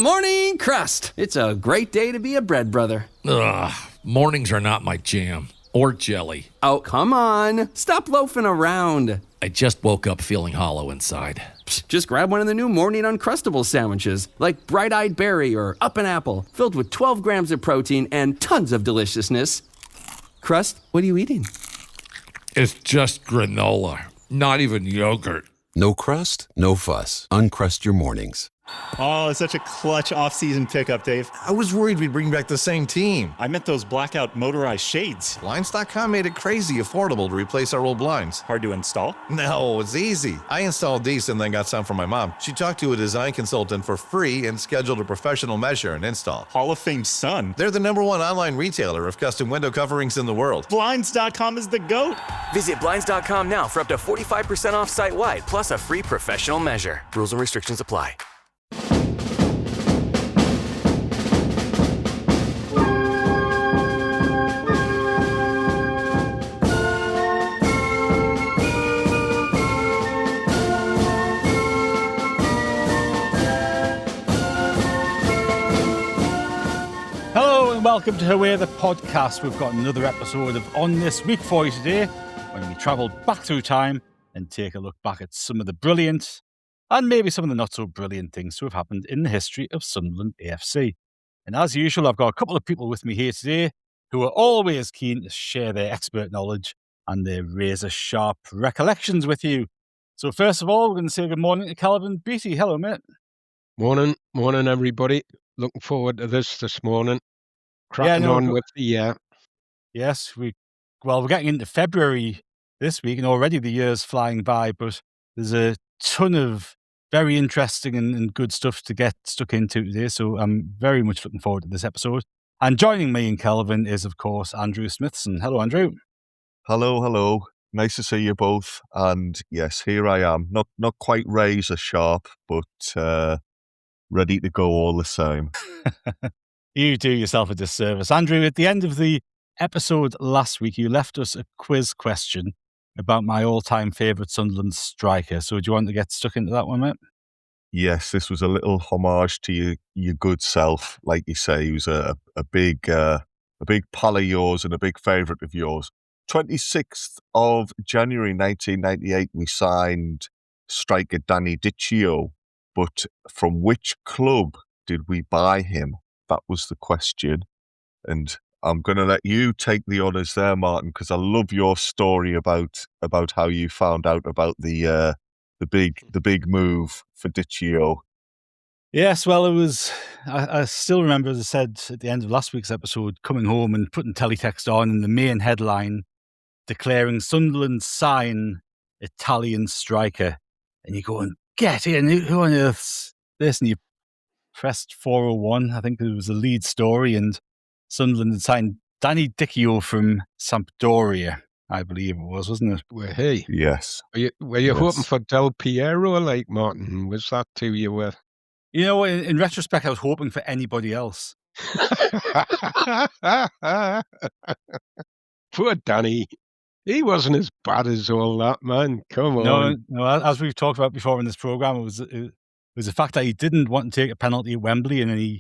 morning crust. It's a great day to be a bread brother. Ugh, mornings are not my jam. Or jelly. Oh, come on. Stop loafing around. I just woke up feeling hollow inside. Psst, just grab one of the new Morning Uncrustables sandwiches, like Bright-Eyed Berry or Up and Apple, filled with 12 grams of protein and tons of deliciousness. Crust, what are you eating? It's just granola, not even yogurt. No crust, no fuss. Uncrust your mornings. Oh, it's such a clutch off-season pickup, Dave. I was worried we'd bring back the same team. I meant those blackout motorized shades. Blinds.com made it crazy affordable to replace our old blinds. Hard to install? No, it's easy. I installed these and then got some for my mom. She talked to a design consultant for free and scheduled a professional measure and install. Hall of Fame son. They're the #1 online retailer of custom window coverings in the world. Blinds.com is the GOAT. Visit Blinds.com now for up to 45% off site-wide, plus a free professional measure. Rules and restrictions apply. Welcome to Away the podcast. We've got another episode of On This Week for you today, when we travel back through time and take a look back at some of the brilliant and maybe some of the not so brilliant things to have happened in the history of Sunderland AFC. And as usual, I've got a couple of people with me here today who are always keen to share their expert knowledge and their razor-sharp recollections with you. So first of all, we're going to say good morning to Kelvin Beattie. Hello, mate. Morning, everybody. Looking forward to this morning. Cracking on with the year. Yes, we're getting into February this week, and already the year's flying by, but there's a ton of very interesting and good stuff to get stuck into today, so I'm very much looking forward to this episode. And joining me and Kelvin is, of course, Andrew Smithson. Hello, Andrew. Hello. Nice to see you both. And yes, here I am. Not quite razor sharp, but ready to go all the same. You do yourself a disservice. Andrew, at the end of the episode last week, you left us a quiz question about my all-time favourite Sunderland striker. So do you want to get stuck into that one, mate? Yes, this was a little homage to your good self. Like you say, he was a big pal of yours and a big favourite of yours. 26th of January 1998, we signed striker Danny Dicchio. But from which club did we buy him? That was the question. And I'm going to let you take the honours there, Martin, because I love your story about how you found out about the big move for Dicchio. Yes, well, it was. I still remember, as I said at the end of last week's episode, coming home and putting teletext on, and the main headline declaring Sunderland sign Italian striker, and you go and get in. Who on earth's this? And you pressed 401, I think it was the lead story, and Sunderland had signed Danny Dicchio from Sampdoria, I believe it was, wasn't it? Well, hey. Yes. Were you hoping for Del Piero, like Martin? Was that who you were? You know, in retrospect, I was hoping for anybody else. Poor Danny. He wasn't as bad as all that, man. Come on. No, as we've talked about before in this programme, it was the fact that he didn't want to take a penalty at Wembley, and then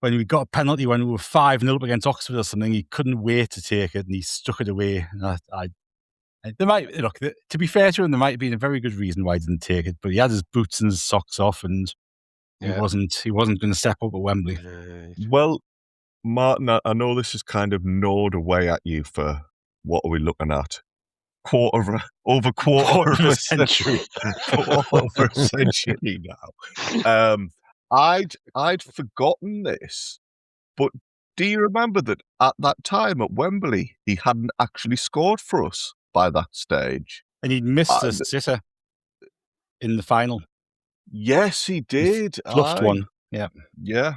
when we got a penalty when we were 5-0 up against Oxford or something, he couldn't wait to take it, and he stuck it away. And to be fair to him, there might have been a very good reason why he didn't take it, but he had his boots and his socks off, and he wasn't going to step up at Wembley. Well, Martin, I know this is kind of gnawed away at you for what are we looking at? Quarter of a century. Over a century now. I'd forgotten this, but do you remember that at that time at Wembley, he hadn't actually scored for us by that stage? And he'd missed a sitter in the final. Yes, he did. Fluffed one. Yeah. Yeah.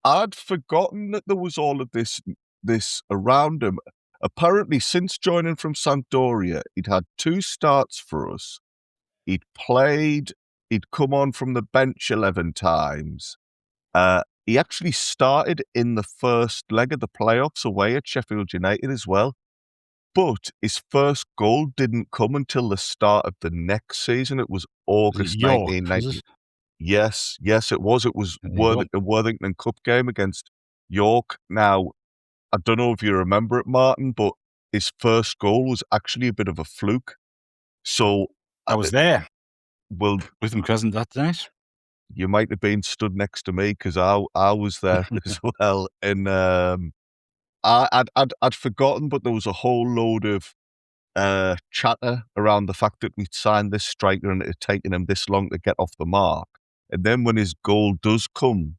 I'd forgotten that there was all of this around him. Apparently, since joining from Sampdoria, he'd had 2 starts for us. He'd come on from the bench 11 times. He actually started in the first leg of the playoffs away at Sheffield United as well. But his first goal didn't come until the start of the next season. It was August 1990. Yes, it was. It was a Worthington Cup game against York. Now, I don't know if you remember it, Martin, but his first goal was actually a bit of a fluke. So I was there. Well, with him present that night. You might have been stood next to me because I was there as well, and I'd forgotten, but there was a whole load of chatter around the fact that we'd signed this striker and it had taken him this long to get off the mark. And then when his goal does come,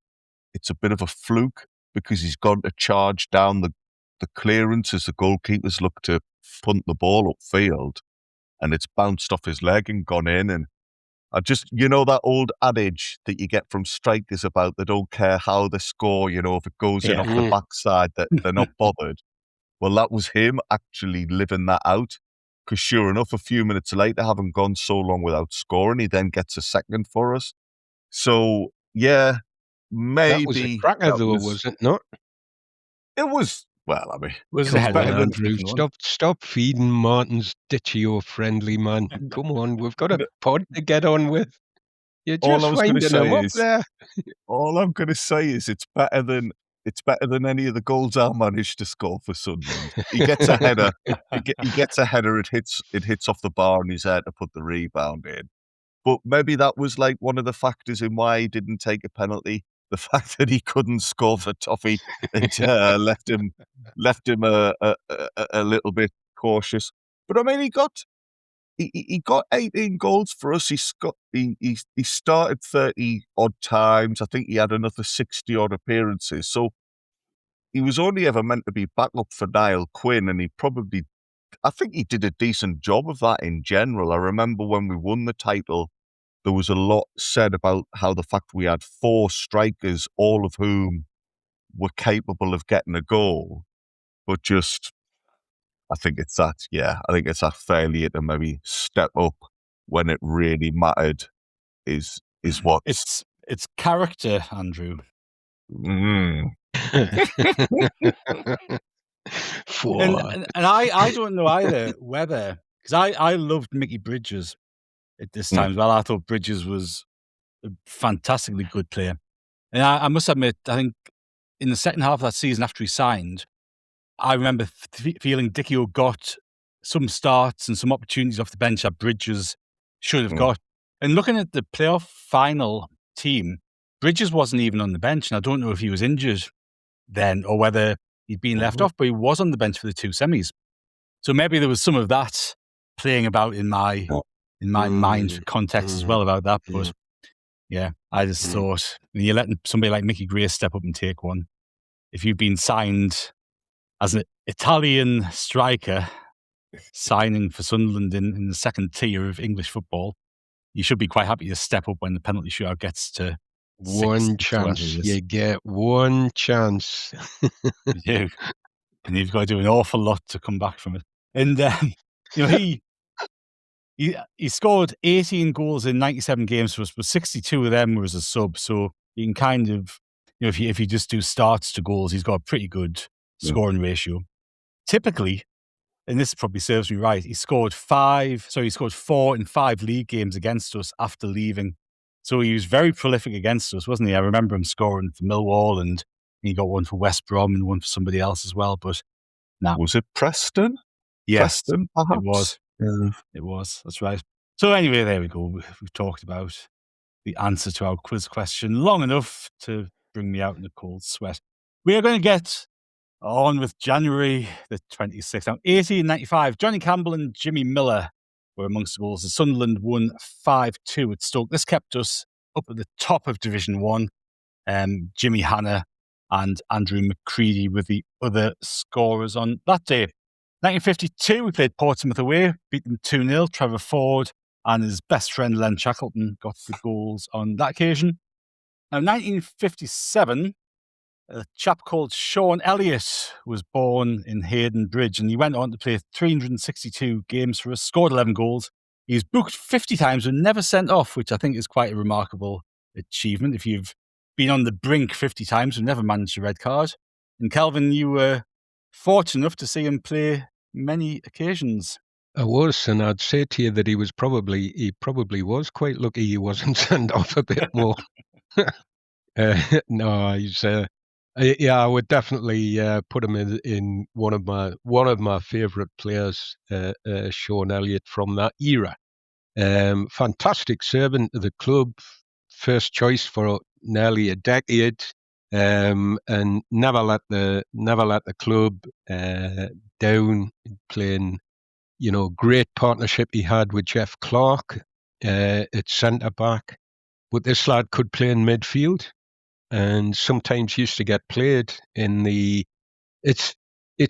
it's a bit of a fluke because he's gone to charge down the clearance as the goalkeepers look to punt the ball upfield, and it's bounced off his leg and gone in. And I just, that old adage that you get from strikers about they don't care how they score, if it goes in off the backside, that they're not bothered. Well, that was him actually living that out. Because sure enough, a few minutes later, having gone so long without scoring, he then gets a second for us. So, yeah, maybe... That was a cracker, though, was it not? It was, well, I mean... Was it better than Andrew, stop feeding Martin's ditchio-friendly man. Come on, we've got a pod to get on with. You're just winding him up there. All I'm going to say is it's better than any of the goals I managed to score for Sunderland. He gets a header. He gets a header. It hits off the bar and he's there to put the rebound in. But maybe that was like one of the factors in why he didn't take a penalty. The fact that he couldn't score for Toffee and left him a little bit cautious. But I mean, he got 18 goals for us. He started 30 odd times. I think he had another 60 odd appearances. So he was only ever meant to be backup for Niall Quinn, and I think he did a decent job of that in general. I remember when we won the title, there was a lot said about how the fact we had 4 strikers, all of whom were capable of getting a goal, but just... I think it's that failure to maybe step up when it really mattered is what it's character, Andrew. Mm. and I don't know either whether, because I loved Mickey Bridges at this time as well. I thought Bridges was a fantastically good player, and I must admit, I think in the second half of that season after he signed, I remember feeling Dickie got some starts and some opportunities off the bench that Bridges should have got. And looking at the playoff final team, Bridges wasn't even on the bench. And I don't know if he was injured then or whether he'd been left off, but he was on the bench for the 2 semis. So maybe there was some of that playing about in my mind context as well about that. But yeah, I just thought, you're letting somebody like Mickey Grace step up and take one. If you've been signed as an Italian striker signing for Sunderland in the second tier of English football, you should be quite happy to step up when the penalty shootout gets to one chance. You get one chance. You do. And you've got to do an awful lot to come back from it. And he scored 18 goals in 97 games for us, but 62 of them were as a sub. So you can kind of, if you just do starts to goals, he's got a pretty good scoring ratio. Typically, and this probably serves me right, he scored 4 in 5 league games against us after leaving. So he was very prolific against us, wasn't he? I remember him scoring for Millwall, and he got one for West Brom and one for somebody else as well. But now, was it Preston? Yes, Preston, perhaps? It was. Yeah. It was. That's right. So anyway, there we go. We've talked about the answer to our quiz question long enough to bring me out in a cold sweat. We are going to get on with January the 26th. Now, 1895, Johnny Campbell and Jimmy Miller were amongst the goals. Sunderland won 5-2 at Stoke. This kept us up at the top of Division 1. Jimmy Hanna and Andrew McCready were the other scorers on that day. 1952, we played Portsmouth away, beat them 2-0. Trevor Ford and his best friend Len Shackleton got the goals on that occasion. Now, 1957, a chap called Shaun Elliott was born in Hayden Bridge, and he went on to play 362 games for us, scored 11 goals. He's booked 50 times and never sent off, which I think is quite a remarkable achievement. If you've been on the brink 50 times and never managed a red card. And Kelvin, you were fortunate enough to see him play many occasions. I was, and I'd say to you that he probably was quite lucky he wasn't sent off a bit more. No, he's yeah, I would definitely put him in one of my favourite players, Shaun Elliott from that era. Fantastic servant to the club, first choice for nearly a decade, and never let the club down. Playing, great partnership he had with Jeff Clark at centre back. But this lad could play in midfield, and sometimes used to get played in the. It's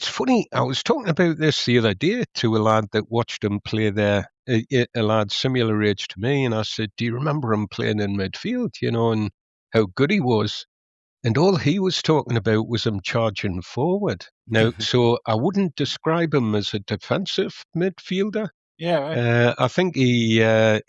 funny. I was talking about this the other day to a lad that watched him play there, a lad similar age to me, and I said, "Do you remember him playing in midfield? And how good he was?" And all he was talking about was him charging forward. Now, so I wouldn't describe him as a defensive midfielder. Yeah, right. I think it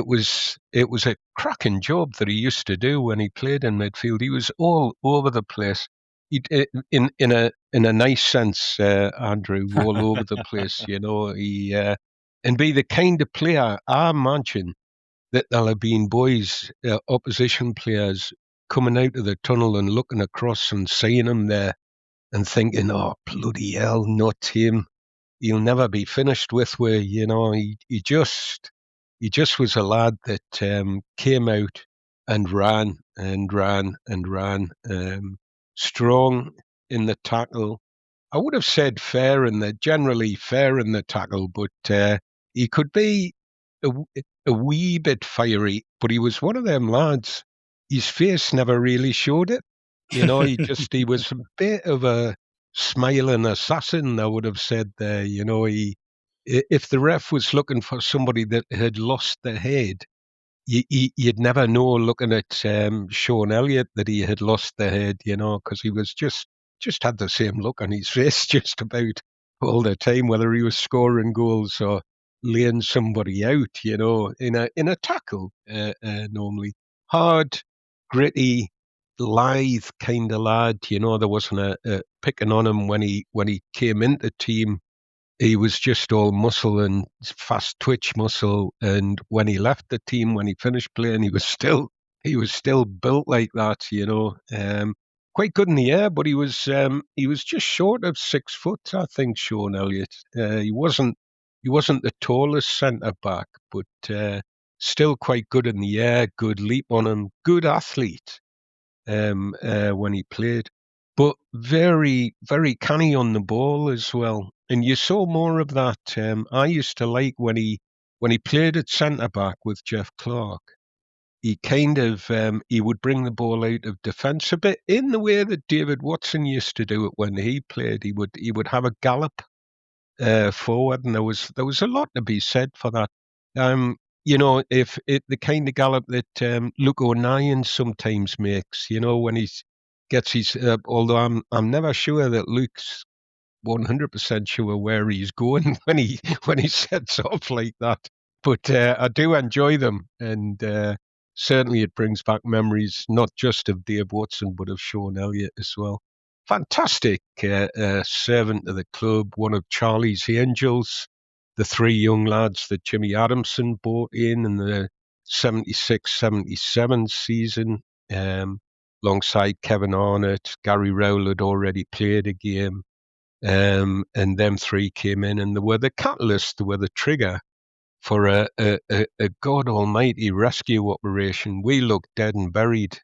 was a cracking job that he used to do when he played in midfield. He was all over the place. In a nice sense, Andrew, all over the place. He and be the kind of player I imagine that there'll have been boys, opposition players, coming out of the tunnel and looking across and seeing him there and thinking, "Oh bloody hell, not him! He'll never be finished with." Where he just was a lad that came out and ran and ran and ran, strong in the tackle. I would have said generally fair in the tackle, but he could be a, a wee bit fiery. But he was one of them lads. His face never really showed it. He was a bit of a smiling assassin. I would have said there. If the ref was looking for somebody that had lost their head, you'd never know looking at Shaun Elliott that he had lost the head, because he was just had the same look on his face just about all the time, whether he was scoring goals or laying somebody out, in a tackle, normally. Hard, gritty, lithe kind of lad, there wasn't a picking on him when he came into team. He was just all muscle and fast twitch muscle. And when he left the team, when he finished playing, he was still built like that, quite good in the air, but he was just short of 6 foot, I think, Shaun Elliott. He wasn't the tallest centre back, but still quite good in the air, good leap on him, good athlete when he played, but very, very canny on the ball as well. And you saw more of that. I used to like when he played at centre back with Jeff Clark. He kind of he would bring the ball out of defence a bit in the way that David Watson used to do it when he played. He would have a gallop forward, and there was a lot to be said for that. If the kind of gallop that Luke O'Nien sometimes makes, when he gets his. Although I'm never sure that Luke's 100% sure where he's going when he sets off like that. But I do enjoy them, and certainly it brings back memories not just of Dave Watson but of Shaun Elliott as well. Fantastic servant of the club, one of Charlie's angels, the three young lads that Jimmy Adamson brought in the 76-77 season, alongside Kevin Arnott. Gary Rowell had already played a game. And them three came in, and they were the catalyst, they were the trigger for a God Almighty rescue operation. We looked dead and buried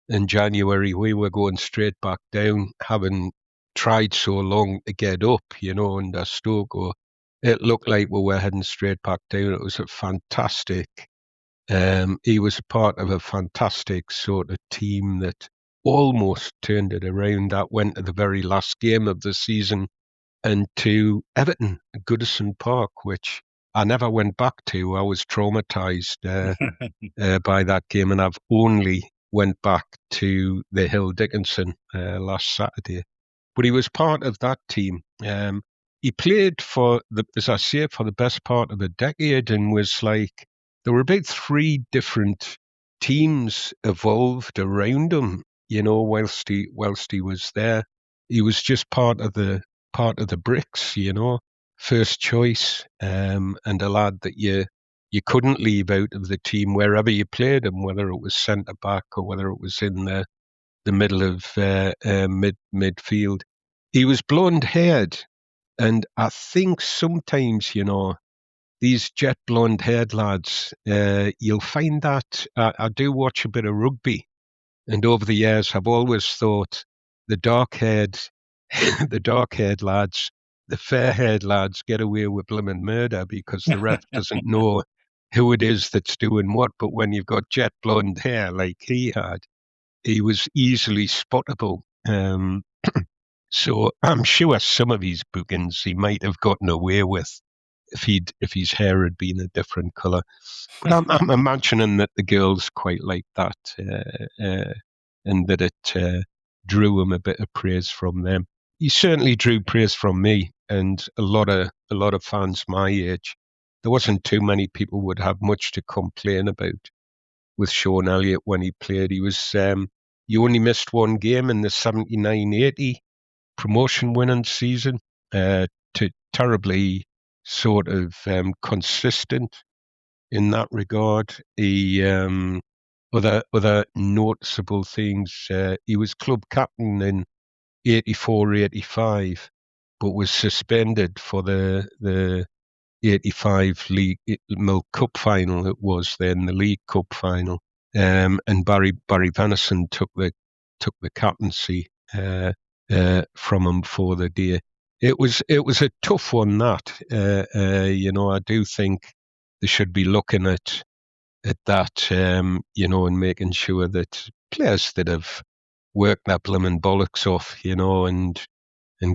in January. We were going straight back down, having tried so long to get up, under Stoke. It looked like we were heading straight back down. It was a fantastic. He was part of a fantastic sort of team that almost turned it around. That went to the very last game of the season and to Everton, Goodison Park, which I never went back to. I was traumatised by that game, and I've only went back to the Hill Dickinson last Saturday. But he was part of that team. He played as I say, for the best part of a decade, and was like, there were about three different teams evolved around him, whilst he was there. He was just part of the bricks, first choice, and a lad that you couldn't leave out of the team wherever you played him, whether it was centre back or whether it was in the middle of midfield. He was blonde haired, and I think sometimes, these jet blonde haired lads, you'll find that I do watch a bit of rugby, and over the years I've always thought the dark haired lads, the fair haired lads get away with blooming murder because the ref doesn't know who it is that's doing what. But when you've got jet blonde hair like he had, he was easily spottable. So I'm sure some of his bookings he might have gotten away with if his hair had been a different colour. But I'm imagining that the girls quite like that, and that it drew him a bit of praise from them. He certainly drew praise from me and a lot of fans my age. There wasn't too many people would have much to complain about with Shaun Elliott when he played. He was he only missed one game in the 79-80 promotion winning season. Terribly sort of consistent in that regard. He other noticeable things. He was club captain in 84-85, but was suspended for the 85 League Milk Cup final. It was then the League Cup final, and Barry Venison took the captaincy from him for the day. It was a tough one. That I do think they should be looking at that, and making sure that players that have worked their blooming bollocks off, and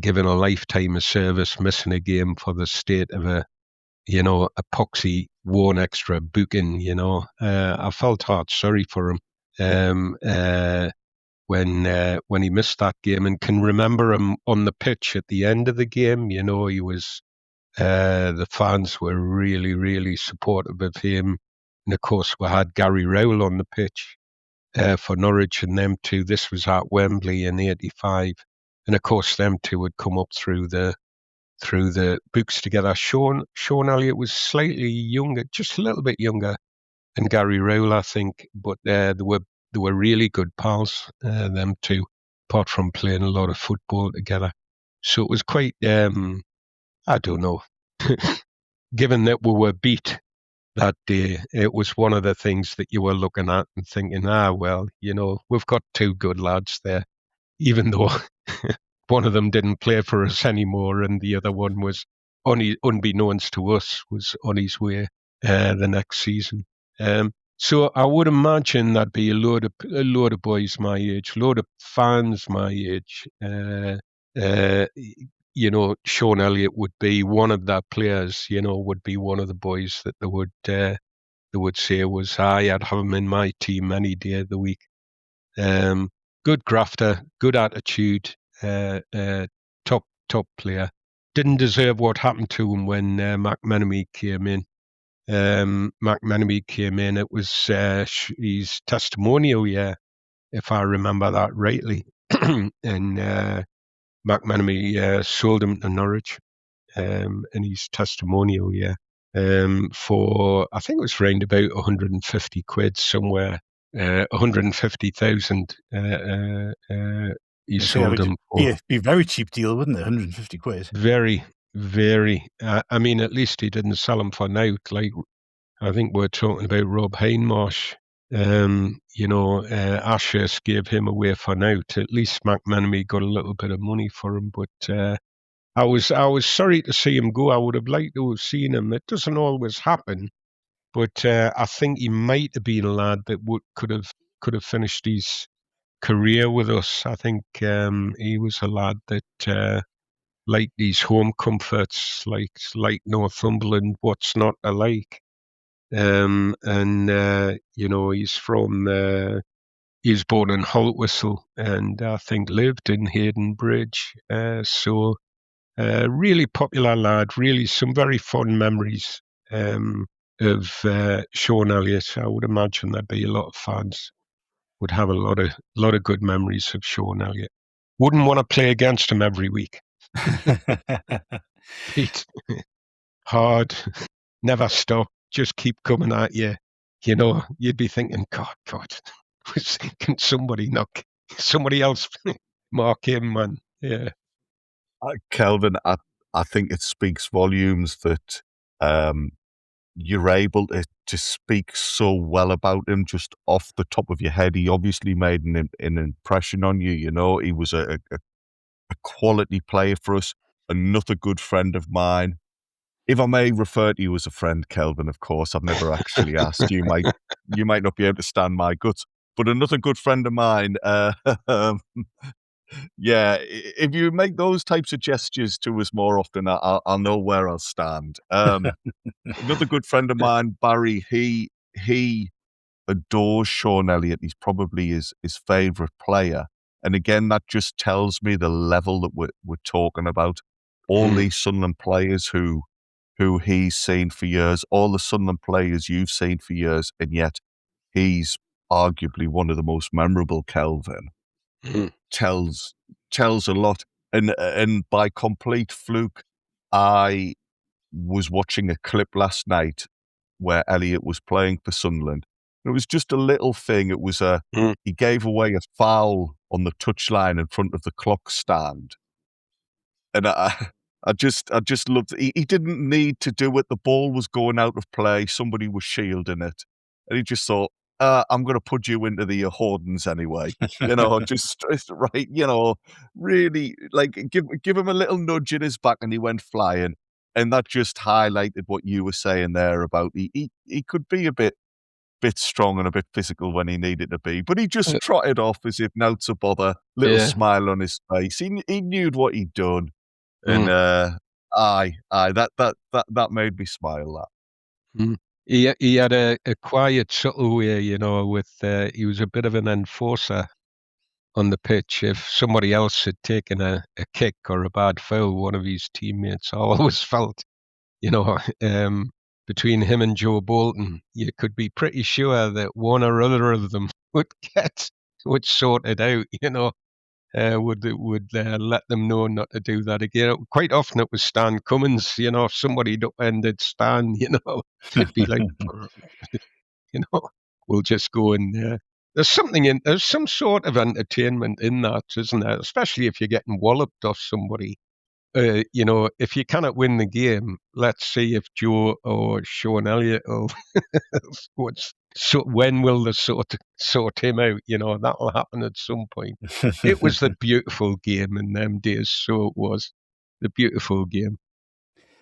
given a lifetime of service, missing a game for the state of a epoxy one extra booking. I felt hard sorry for him when he missed that game, and can remember him on the pitch at the end of the game. He was the fans were really, really supportive of him, and of course we had Gary Rowell on the pitch for Norwich, and them two. This was at Wembley in '85, and of course them two had come up through the books together. Shaun Elliott was slightly younger, just a little bit younger than Gary Rowell, I think, but they were really good pals, them two, apart from playing a lot of football together. So it was quite, I don't know, given that we were beat that day, it was one of the things that you were looking at and thinking, well, we've got two good lads there, even though one of them didn't play for us anymore and the other one was, unbeknownst to us, was on his way the next season. So I would imagine that'd be a load of boys my age, a load of fans my age. Shaun Elliott would be one of their players. Would be one of the boys that they would say was, I'd have him in my team any day of the week. Good grafter, good attitude, top player. Didn't deserve what happened to him when McMenemy came in. McMenemy came in, it was his testimonial year, if I remember that rightly. And McMenemy sold him to Norwich in his testimonial year for, I think it was around about 150 quid somewhere, 150,000 he sold him for. Be a very cheap deal, wouldn't it? 150 quid. Very, very. I mean, at least he didn't sell him for now. Like, I think we're talking about Rob Hindmarsh. Ashurst gave him away for now. At least McMenemy got a little bit of money for him. But I was sorry to see him go. I would have liked to have seen him. It doesn't always happen. But I think he might have been a lad that could have finished his career with us. I think he was a lad that liked these home comforts, like Northumberland. What's not to like? He's born in Holtwhistle and I think lived in Hayden Bridge. So really popular lad. Really some very fond memories of Shaun Elliott. I would imagine there'd be a lot of fans would have a lot of good memories of Shaun Elliott. Wouldn't want to play against him every week. Pete, hard, never stop, just keep coming at you. You know, you'd be thinking, God, can somebody else mark him, man? Yeah. Kelvin, I think it speaks volumes that you're able to speak so well about him just off the top of your head. He obviously made an impression on you. You know, he was a quality player for us, another good friend of mine. If I may refer to you as a friend, Kelvin, of course, I've never actually asked. You might not be able to stand my guts, but another good friend of mine. Yeah, if you make those types of gestures to us more often, I'll know where I'll stand. Another good friend of mine, Barry, he adores Shaun Elliott. He's probably his favourite player. And again, that just tells me the level that we're talking about. All these Sunderland players who he's seen for years, all the Sunderland players you've seen for years, and yet he's arguably one of the most memorable, Kelvin. Tells a lot. And by complete fluke, I was watching a clip last night where Elliott was playing for Sunderland. It was just a little thing. It was he gave away a foul on the touchline in front of the clock stand. And I just loved it. He didn't need to do it. The ball was going out of play. Somebody was shielding it. And he just thought, I'm going to put you into the Hordens anyway. You know, just right, you know, really like give him a little nudge in his back and he went flying. And that just highlighted what you were saying there about he could be a bit strong and a bit physical when he needed to be, but he just trotted off as if not to bother, little smile on his face. He knew what he'd done. And that made me smile. That He had a quiet, subtle way, you know. With he was a bit of an enforcer on the pitch. If somebody else had taken a kick or a bad foul, one of his teammates, I always felt, you know, between him and Joe Bolton, you could be pretty sure that one or other of them would sort it out, you know. Would let them know not to do that again. Quite often it was Stan Cummins, you know, if somebody upended Stan, you know, it'd be like, you know, we'll just go in there. There's some sort of entertainment in that, isn't there? Especially if you're getting walloped off somebody. You know, if you cannot win the game, let's see if Joe or Shaun Elliott will. When will they sort him out? You know, that'll happen at some point. It was the beautiful game in them days, so it was the beautiful game.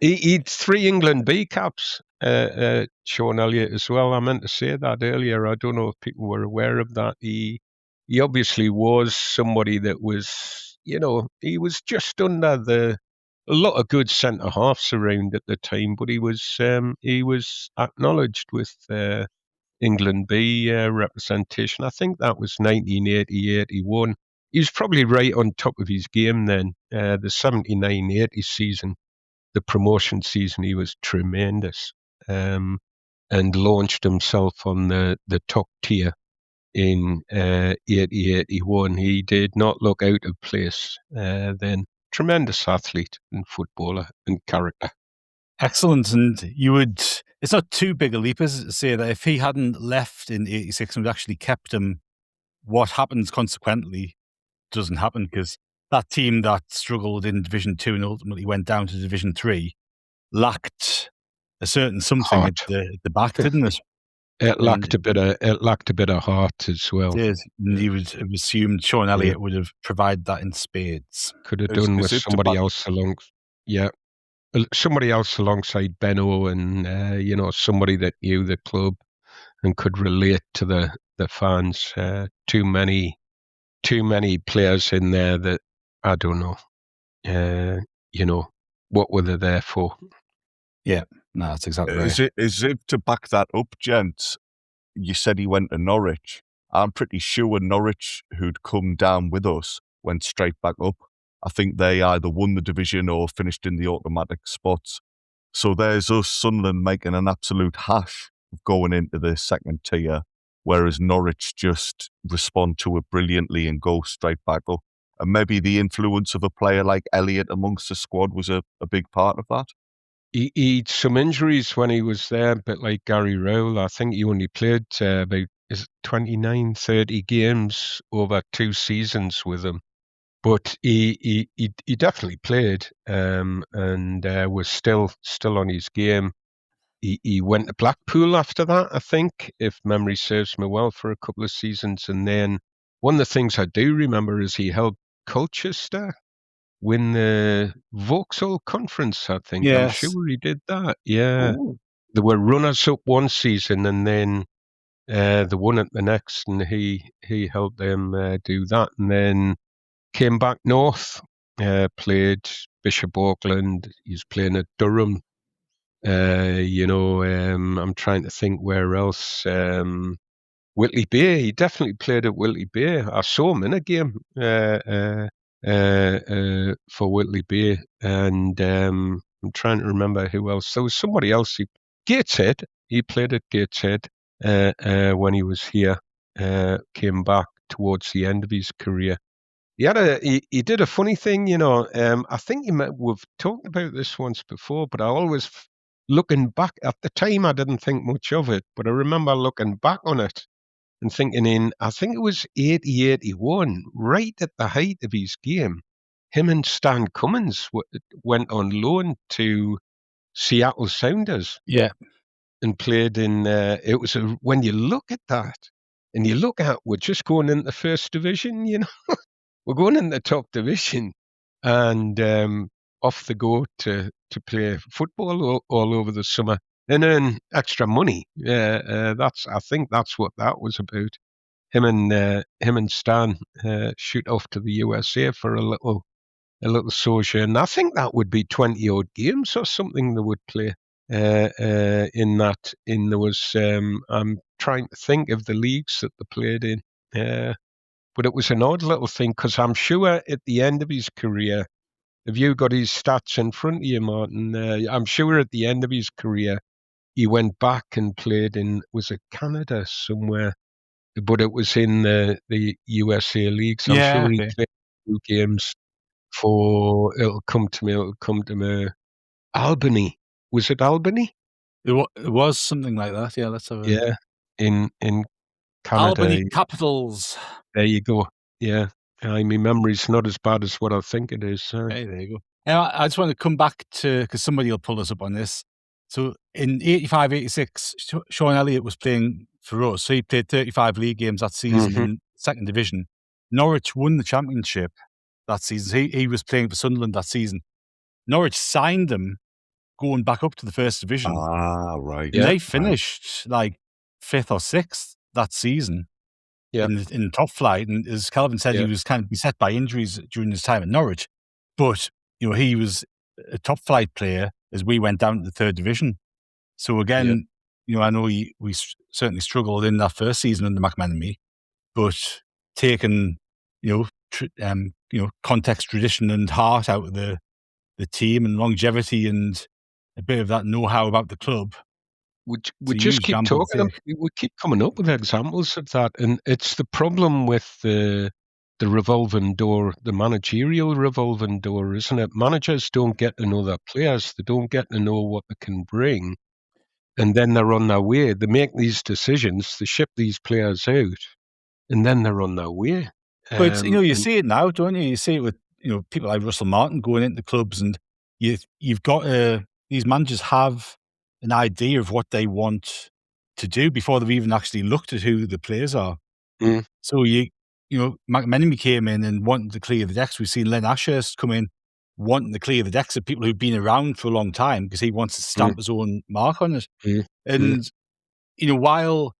He'd 3 England B caps, Shaun Elliott as well. I meant to say that earlier. I don't know if people were aware of that. He obviously was somebody that was, you know, he was just under a lot of good centre halves around at the time, but he was acknowledged with England B representation. I think that was 1980-81. He was probably right on top of his game then. The 79-80 season, the promotion season, he was tremendous, and launched himself on the top tier in 80-81. He did not look out of place then. Tremendous athlete and footballer and character. Excellent. And it's not too big a leap, is it, to say that if he hadn't left in 86 and actually kept him, what happens consequently doesn't happen, because that team that struggled in Division 2 and ultimately went down to Division 3 lacked a certain something at the back, didn't it? It lacked a bit of heart as well. It did. And you would have assumed Shaun Elliott would have provided that in spades. Could have done with somebody else along. Yeah. Somebody else alongside Benno, and you know, somebody that knew the club and could relate to the fans. Too many players in there that I don't know. You know, what were they there for? Yeah, no, that's exactly right. As if to back that up, gents, you said he went to Norwich. I'm pretty sure Norwich, who'd come down with us, went straight back up. I think they either won the division or finished in the automatic spots. So there's us, Sunderland, making an absolute hash of going into the second tier, whereas Norwich just respond to it brilliantly and go straight back up. and maybe the influence of a player like Elliott amongst the squad was a big part of that. He had some injuries when he was there, a bit like Gary Rowell. I think he only played about 29, 30 games over 2 seasons with him. But he definitely played and was still on his game. He went to Blackpool after that, I think, if memory serves me well, for a couple of seasons. And then one of the things I do remember is he helped Colchester win the Vauxhall Conference, I think. I'm Yes. sure he did that. Yeah. Ooh. They were runners-up one season, and then they won it the next, and he helped them do that. And then came back north, played Bishop Auckland. He's playing at Durham. I'm trying to think where else. Whitley Bay. He definitely played at Whitley Bay. I saw him in a game for Whitley Bay, and I'm trying to remember who else. There was somebody else. Gateshead. He played at Gateshead when he was here. Came back towards the end of his career. He did a funny thing, I think we've talked about this once before, but I always, looking back, at the time I didn't think much of it, but I remember looking back on it and thinking I think it was 80, 81, right at the height of his game, him and Stan Cummins went on loan to Seattle Sounders. Yeah. And played in, when you look at that, and you look at, we're just going into the first division, we're going in the top division, and off they go to play football all over the summer and earn extra money. I think that's what that was about. Him and Stan shoot off to the USA for a little sojourn. I think that would be 20 odd games or something they would play in that. I'm trying to think of the leagues that they played in. But it was an odd little thing, because I'm sure at the end of his career, have you got his stats in front of you, Martin? I'm sure at the end of his career, he went back and played in, was it Canada somewhere? But it was in the USA leagues. I'm sure he played 2 games for, it'll come to me, Albany. Was it Albany? It was something like that. Yeah, let's have a... Yeah, in Canada. Albany Capitals. There you go. Yeah. My memory's not as bad as what I think it is. Hey, there you go. Now, I just want to come back to, because somebody will pull us up on this. So in 85, 86, Shaun Elliott was playing for us. So he played 35 league games that season in second division. Norwich won the championship that season. He was playing for Sunderland that season. Norwich signed him going back up to the first division. Ah, right. And they finished like 5th or 6th that season in top flight. And as Kelvin said, he was kind of beset by injuries during his time at Norwich. But, he was a top flight player as we went down to the third division. So again, I know we certainly struggled in that first season under McMenemy, but taking, context, tradition and heart out of the team, and longevity and a bit of that know-how about the club. We just keep talking. We keep coming up with examples of that, and it's the problem with the revolving door, the managerial revolving door, isn't it? Managers don't get to know their players; they don't get to know what they can bring, and then they're on their way. They make these decisions, they ship these players out, and then they're on their way. But you see it now, don't you? You see it with people like Russell Martin going into clubs, and you've got these managers have an idea of what they want to do before they've even actually looked at who the players are. So McMenemy came in and wanted to clear the decks. We've seen Len Ashurst come in wanting to clear the decks of people who've been around for a long time, because he wants to stamp his own mark on it. And while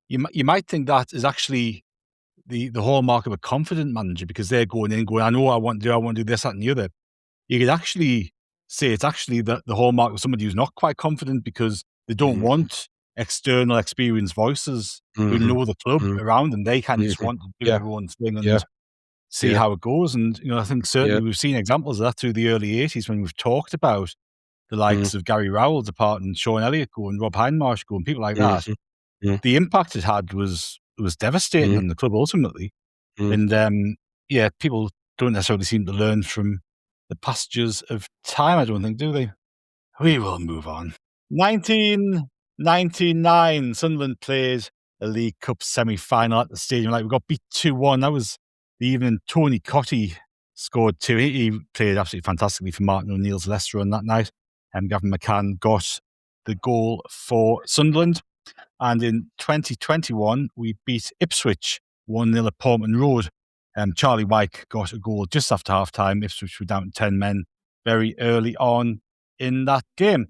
you might think that is actually the hallmark of a confident manager, because they're going, I know I want to do this, that, and the other. You could actually say it's actually the hallmark of somebody who's not quite confident, because they don't want external experienced voices who know the club around them. They kind of just want to do their own thing and see how it goes. And I think certainly we've seen examples of that through the early 80s, when we've talked about the likes of Gary Rowell departing, Shaun Elliott going, Rob Hindmarsh going, people like that. The impact it had was devastating on the club ultimately. And people don't necessarily seem to learn from the passages of time, I don't think, do they? We will move on. 1999, Sunderland plays a League Cup semi-final at the Stadium Light. We got beat 2-1. That was the evening Tony Cottee scored 2. He played absolutely fantastically for Martin O'Neill's Leicester on that night. And Gavin McCann got the goal for Sunderland. And in 2021, we beat Ipswich 1-0 at Portman Road. Charlie Wyke got a goal just after half-time. Ipswich were down to 10 men very early on in that game.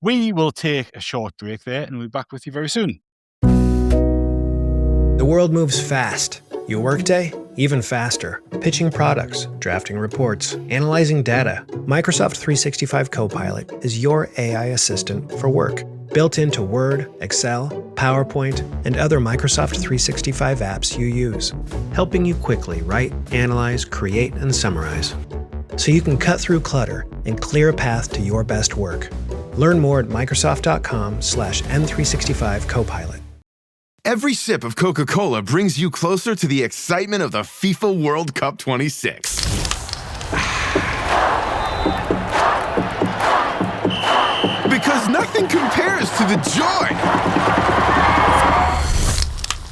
We will take a short break there and we'll be back with you very soon. The world moves fast. Your workday, even faster. Pitching products, drafting reports, analyzing data. Microsoft 365 Copilot is your AI assistant for work. Built into Word, Excel, PowerPoint, and other Microsoft 365 apps you use. Helping you quickly write, analyze, create, and summarize. So you can cut through clutter and clear a path to your best work. Learn more at Microsoft.com/M365 Copilot. Every sip of Coca-Cola brings you closer to the excitement of the FIFA World Cup 26. Because nothing compares to the joy.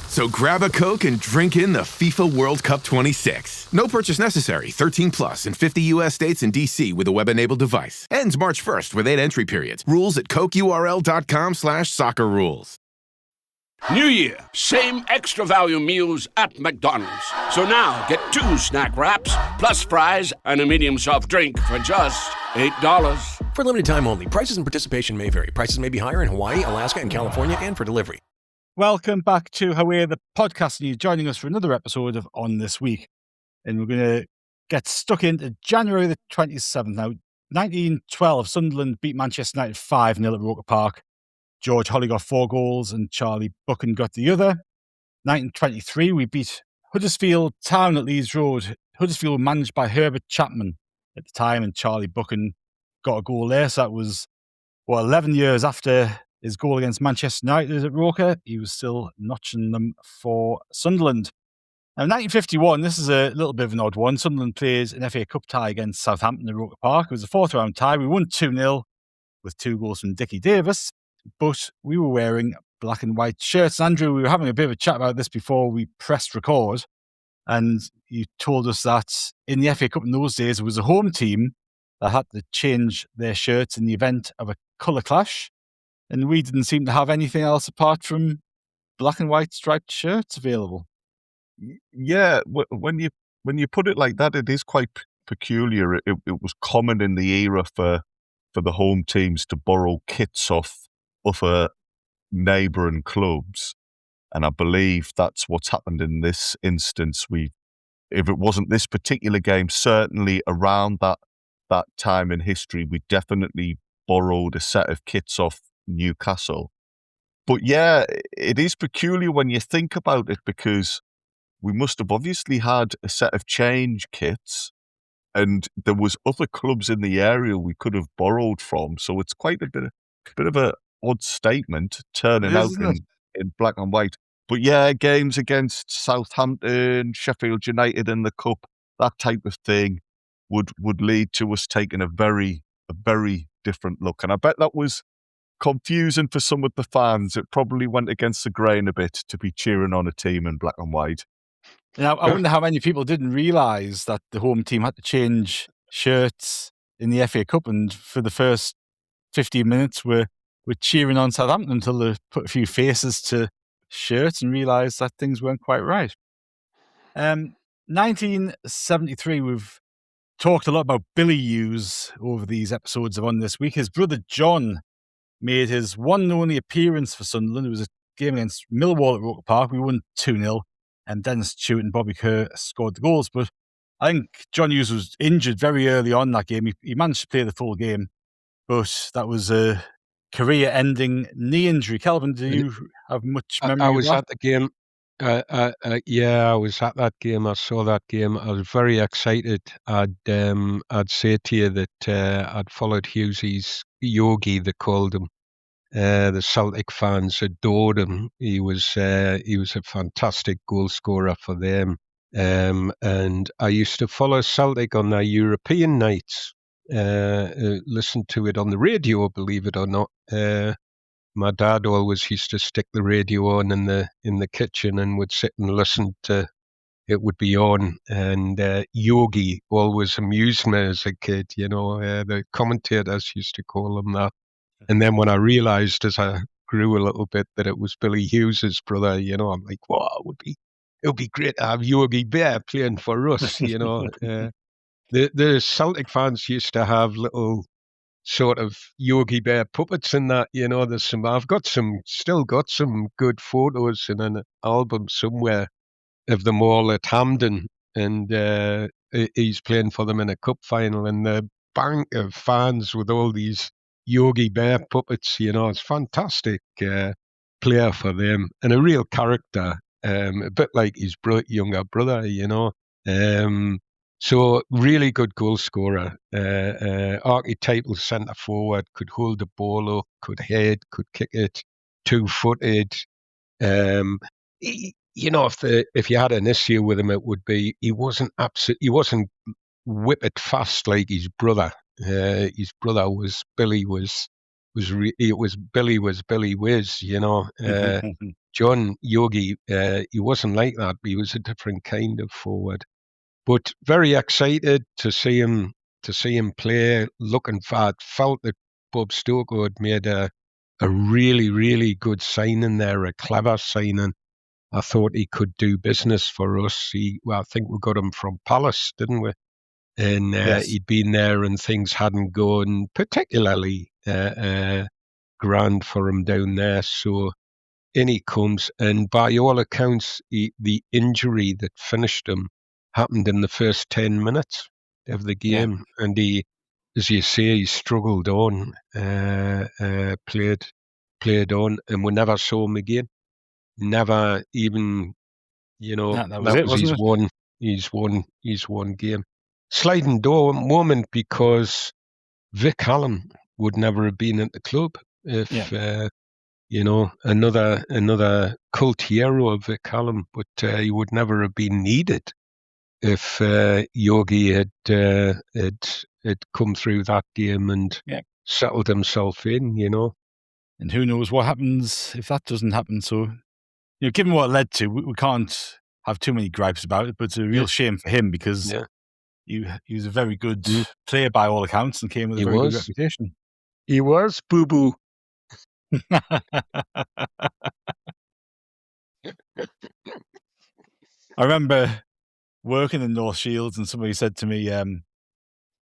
So grab a Coke and drink in the FIFA World Cup 26. No purchase necessary. 13 plus in 50 U.S. states and D.C. with a web-enabled device. Ends March 1st with 8 entry periods. Rules at cokeurl.com/soccer rules. New Year, same extra value meals at McDonald's. So now get 2 snack wraps, plus fries, and a medium soft drink for just $8. For limited time only. Prices and participation may vary. Prices may be higher in Hawaii, Alaska, and California, and for delivery. Welcome back to Hawaii, the podcast, and you're joining us for another episode of On This Week. And we're going to get stuck into January the 27th. Now, 1912, Sunderland beat Manchester United 5-0 at Roker Park. George Holly got 4 goals and Charlie Buchan got the other. 1923, we beat Huddersfield Town at Leeds Road. Huddersfield were managed by Herbert Chapman at the time, and Charlie Buchan got a goal there. So that was, 11 years after his goal against Manchester United at Roker. He was still notching them for Sunderland. Now, 1951, this is a little bit of an odd one. Sunderland plays an FA Cup tie against Southampton at Roker Park. It was a 4th round tie. We won 2-0 with 2 goals from Dickie Davis. But we were wearing black and white shirts. Andrew, we were having a bit of a chat about this before we pressed record, and you told us that in the FA Cup in those days, it was a home team that had to change their shirts in the event of a colour clash, and we didn't seem to have anything else apart from black and white striped shirts available. Yeah, when you put it like that, it is quite peculiar. It was common in the era for the home teams to borrow kits off other neighbouring clubs, and I believe that's what's happened in this instance. If it wasn't this particular game, certainly around that time in history, we definitely borrowed a set of kits off Newcastle. But yeah, it is peculiar when you think about it, because we must have obviously had a set of change kits, and there was other clubs in the area we could have borrowed from. So it's quite a bit of a odd statement turning out in black and white. But yeah, games against Southampton, Sheffield United in the Cup, that type of thing would lead to us taking a very different look. And I bet that was confusing for some of the fans. It probably went against the grain a bit to be cheering on a team in black and white. Now, I wonder how many people didn't realise that the home team had to change shirts in the FA Cup, and for the first 15 minutes we're cheering on Southampton until they put a few faces to shirts and realised that things weren't quite right. 1973, we've talked a lot about Billy Hughes over these episodes of On This Week. His brother John made his one and only appearance for Sunderland. It was a game against Millwall at Roker Park. We won 2-0, and Dennis Stewart and Bobby Kerr scored the goals. But I think John Hughes was injured very early on that game. He managed to play the full game, but that was a career-ending knee injury. Kelvin, do you have much memory I was of that? at the game. Yeah, I was at that game. I saw that game. I was very excited. I'd say to you that I'd followed Hughes' Yogi, they called him. The Celtic fans adored him. He was a fantastic goal scorer for them. And I used to follow Celtic on their European nights, listen to it on the radio, believe it or not. My dad always used to stick the radio on in the kitchen and would sit and listen to it would be on. And Yogi always amused me as a kid, the commentators used to call him that. And then when I realized as I grew a little bit that it was Billy Hughes's brother, I'm like, wow, it would be great to have Yogi Bear playing for us, The Celtic fans used to have little sort of Yogi Bear puppets in that, I've still got some good photos in an album somewhere of them all at Hampden, and he's playing for them in a cup final, and the bank of fans with all these Yogi Bear puppets, it's fantastic player for them, and a real character, a bit like his younger brother, So really good goal scorer, archetypal centre forward, could hold the ball up, could head, could kick it, 2-footed. If you had an issue with him, it would be he wasn't whip it fast like his brother. His brother was Billy Whiz, John Yogi, he wasn't like that. He was a different kind of forward. But very excited to see him play. Felt that Bob Stoker had made a really, really good signing there, a clever signing. I thought he could do business for us. I think we got him from Palace, didn't we? And Yes. He'd been there and things hadn't gone particularly grand for him down there. So in he comes, and by all accounts, the injury that finished him happened in the first 10 minutes of the game. Yeah. And he, as you say, he struggled on, played on, and we never saw him again. Never even, that was his one game. Sliding door moment, because Vic Allen would never have been at the club if, another cult hero of Vic Allen, but he would never have been needed if Yogi had come through that game and settled himself in, And who knows what happens if that doesn't happen. So, given what it led to, we can't have too many gripes about it, but it's a real shame for him, because he was a very good player by all accounts and came with a very good reputation. He was, boo-boo. I remember working in North Shields and somebody said to me,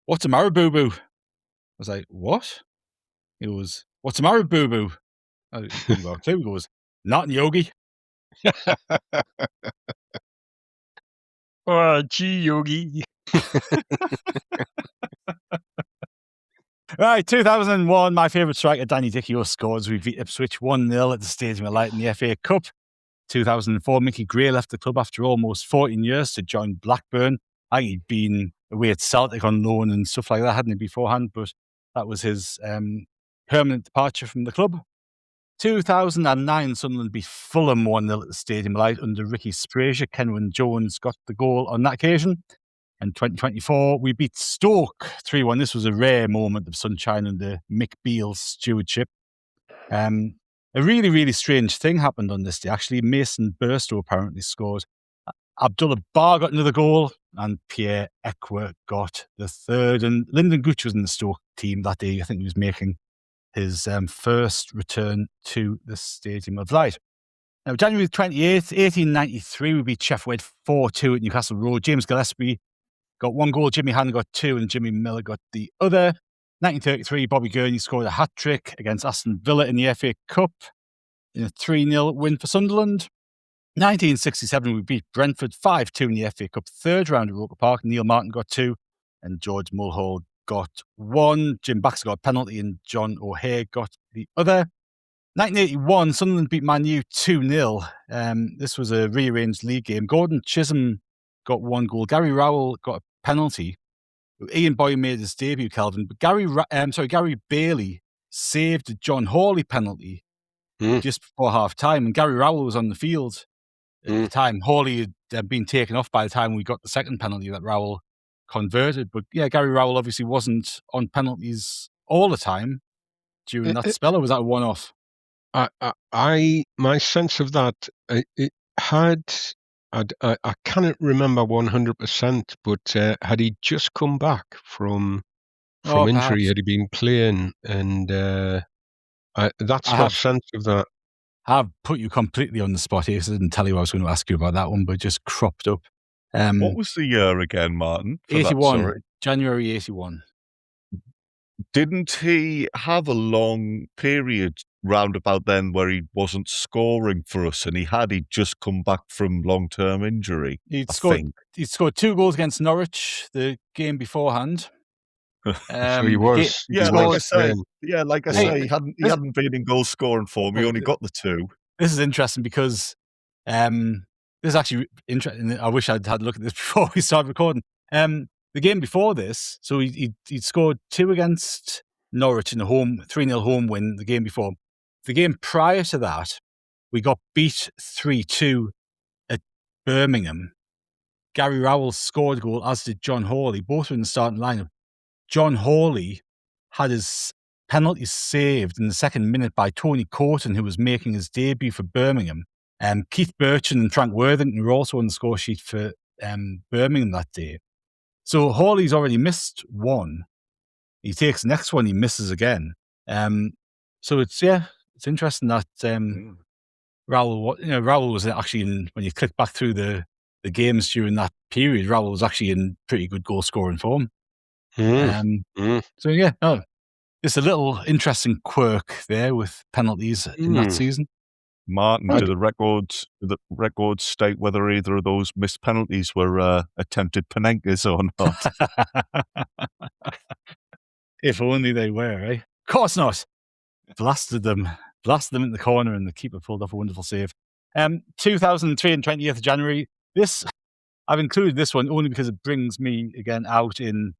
what's a matter, boo-boo? I was like, what? He goes, what's a matter, boo-boo? I was, he goes, not Yogi. Oh, gee, Yogi. Right, 2001, my favourite striker, Danny Dichio, scored as we beat Ipswich 1-0 at the Stadium of Light in the FA Cup. 2004, Mickey Gray left the club after almost 14 years to join Blackburn. I think he'd been away at Celtic on loan and stuff like that, hadn't he, beforehand? But that was his permanent departure from the club. 2009, Sunderland beat Fulham 1-0 at the Stadium of Light under Ricky Sprazier. Kenwyn Jones got the goal on that occasion. And 2024, we beat Stoke 3-1. This was a rare moment of sunshine under Mick Beale's stewardship. A really, really strange thing happened on this day. Actually, Mason Burstow apparently scored. Abdullah Barr got another goal, and Pierre Ekwer got the third. And Lyndon Gooch was in the Stoke team that day. I think he was making his first return to the Stadium of Light. Now, January 28th, 1893, we beat Sheffield 4-2 at Newcastle Road. James Gillespie got one goal, Jimmy Hannon got two, and Jimmy Miller got the other. 1933, Bobby Gurney scored a hat-trick against Aston Villa in the FA Cup in a 3-0 win for Sunderland. 1967, we beat Brentford 5-2 in the FA Cup third round at Roker Park. Neil Martin got two, and George Mulhall got one. Jim Baxter got a penalty, and John O'Hare got the other. 1981, Sunderland beat Man U 2-0. This was a rearranged league game. Gordon Chisholm got one goal. Gary Rowell got a penalty. Ian Boy made his debut, Kelvin, but Gary Bailey saved the John Hawley penalty just before half time, and Gary Rowell was on the field at the time. Hawley had been taken off by the time we got the second penalty that Rowell converted. But yeah, Gary Rowell obviously wasn't on penalties all the time during that spell, or was that a one-off? My sense of that, it had, I cannot remember 100%, but had he just come back from injury? Perhaps. Had he been playing? And that's my sense of that. I've put you completely on the spot here, so I didn't tell you I was going to ask you about that one, but it just cropped up. What was the year again, Martin? 81, January 81. Didn't he have a long period round about then where he wasn't scoring for us, and he'd just come back from long-term injury? He'd scored 2 goals against Norwich the game beforehand. So he was. Like I say, he hadn't been in goal scoring form. He only got the 2. This is interesting because this is actually interesting. I wish I'd had a look at this before we started recording. The game before this, so he'd scored 2 against Norwich in the 3-0 home win the game before. The game prior to that, we got beat 3-2 at Birmingham. Gary Rowell scored a goal, as did John Hawley. Both were in the starting lineup. John Hawley had his penalty saved in the second minute by Tony Courton, who was making his debut for Birmingham. Keith Burchin and Frank Worthington were also on the score sheet for Birmingham that day. So Hawley's already missed 1. He takes the next one, he misses again. So it's interesting that Rowell was actually when you click back through the games during that period, Rowell was actually in pretty good goal scoring form. So yeah, just a little interesting quirk there with penalties in that season. Martin, do the records state whether either of those missed penalties were attempted Panenkes or not? If only they were, eh? Of course not. Blasted them in the corner, and the keeper pulled off a wonderful save. 2003 and 20th of January. I've included this one only because it brings me again out in.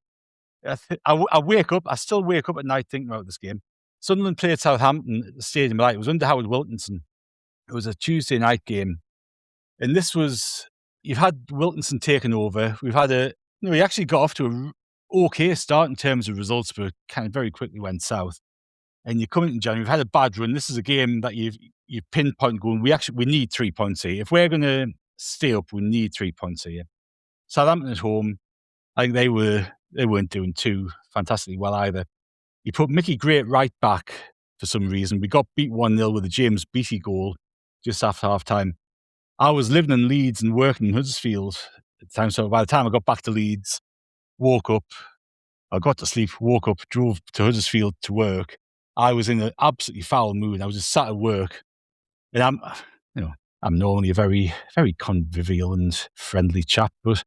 I still wake up at night thinking about this game. Sunderland played Southampton at the Stadium Light. It was under Howard Wilkinson. It was a Tuesday night game. And this was, you've had Wilkinson taken over. He actually got off to a okay start in terms of results, but kind of very quickly went south. And you come into January, we've had a bad run. This is a game that you've pinpoint going, we need 3 points here. If we're going to stay up, we need 3 points here. Southampton at home, I think they weren't doing too fantastically well either. You put Mickey Gray at right back for some reason. We got beat 1-0 with a James Beattie goal just after half-time. I was living in Leeds and working in Huddersfield at the time, so by the time I got back to Leeds, woke up, I got to sleep, woke up, drove to Huddersfield to work. I was in an absolutely foul mood. I was just sat at work, and I'm normally a very, very convivial and friendly chap, but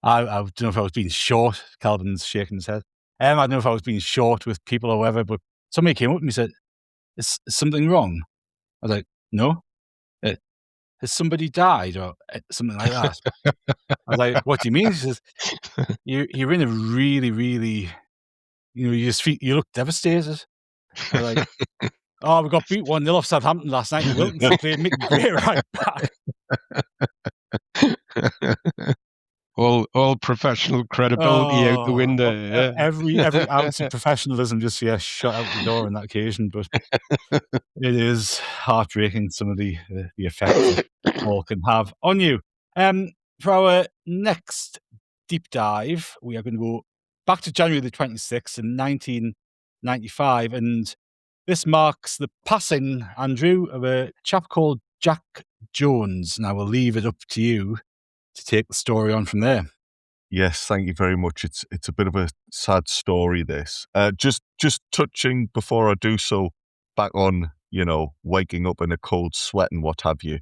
I don't know if I was being short. Kelvin's shaking his head. I don't know if I was being short with people or whatever, but somebody came up to me and said, is something wrong? I was like, no. Has somebody died or something like that? I was like, what do you mean? He says, you're in a really, really, you look devastated. I was like, we got beat 1-0 off Southampton last night. Wilkinson played Mickey Gray right back. All professional credibility out the window. Yeah. Every ounce of professionalism just shut out the door on that occasion. But it is heartbreaking, some of the effects that all can have on you. For our next deep dive, we are going to go back to January the 26th in 1995, and this marks the passing, Andrew, of a chap called Jack Jones. And I will leave it up to you to take the story on from there. Yes, thank you very much. It's a bit of a sad story, this. Just touching before I do so back on, waking up in a cold sweat and what have you.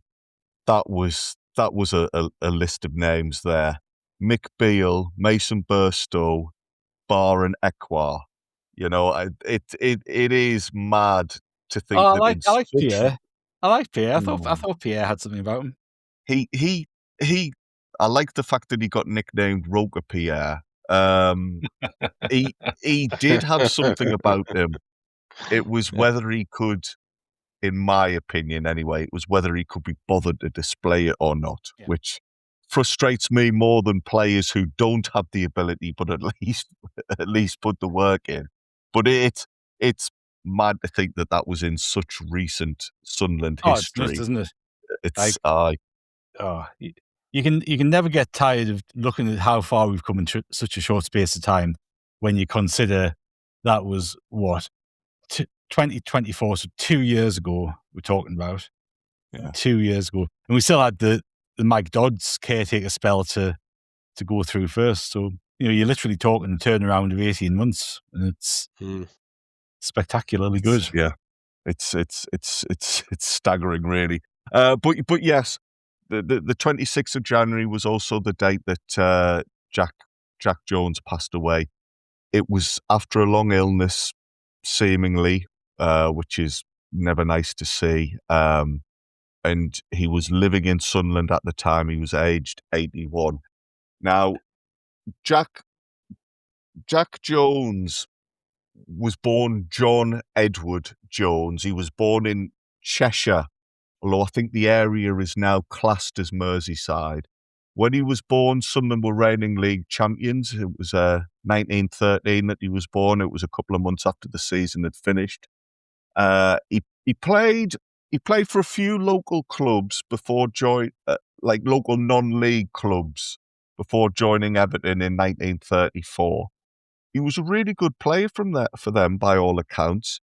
That was a list of names there. Mick Beale, Mason Burstow, Barr and Ekwar. It is mad to think that. I like Pierre. I like Pierre. I thought Pierre had something about him. He I like the fact that he got nicknamed Roker Pierre. He did have something about him. It was whether he could in my opinion anyway, it was whether he could be bothered to display it or not, which frustrates me more than players who don't have the ability, but at least put the work in. But it's mad to think that was in such recent Sunderland history. It's nuts, isn't it? It's you can never get tired of looking at how far we've come in such a short space of time. When you consider that was 2024, so 2 years ago. We're talking about 2 years ago, and we still had the Mike Dodds caretaker spell to go through first. So you're literally talking a turnaround of 18 months, and it's spectacularly good. It's staggering, really. But yes, the 26th of January was also the date that Jack Jones passed away. It was after a long illness, seemingly, which is never nice to see. And he was living in Sunderland at the time. He was aged 81. Now, Jack Jones was born John Edward Jones. He was born in Cheshire, although I think the area is now classed as Merseyside. When he was born, Sunderland were reigning league champions. It was 1913 that he was born. It was a couple of months after the season had finished. He played for a few local clubs before local non-league clubs before joining Everton in 1934. He was a really good player for them by all accounts.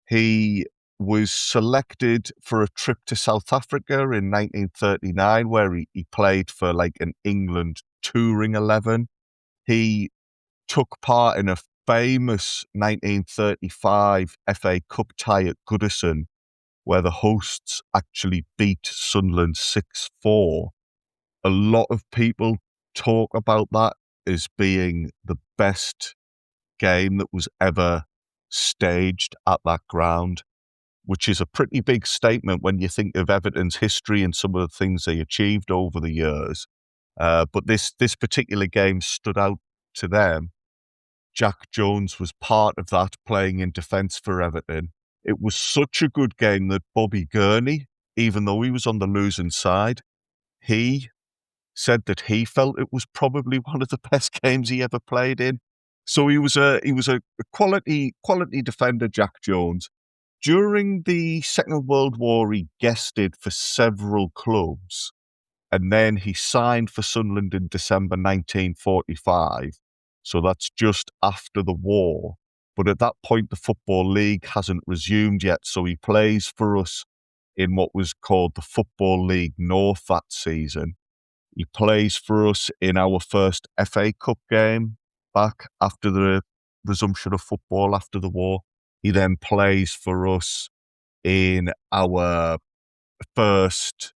He was selected for a trip to South Africa in 1939, where he played for an England touring 11. He took part in a famous 1935 FA Cup tie at Goodison, where the hosts actually beat Sunderland 6-4. A lot of people talk about that as being the best game that was ever staged at that ground, which is a pretty big statement when you think of Everton's history and some of the things they achieved over the years. But this particular game stood out to them. Jack Jones was part of that, playing in defence for Everton. It was such a good game that Bobby Gurney, even though he was on the losing side, he said that he felt it was probably one of the best games he ever played in. So he was a quality defender, Jack Jones. During the Second World War, he guested for several clubs, and then he signed for Sunderland in December 1945. So that's just after the war. But at that point, the Football League hasn't resumed yet. So he plays for us in what was called the Football League North that season. He plays for us in our first FA Cup game back after the resumption of football after the war. He then plays for us in our first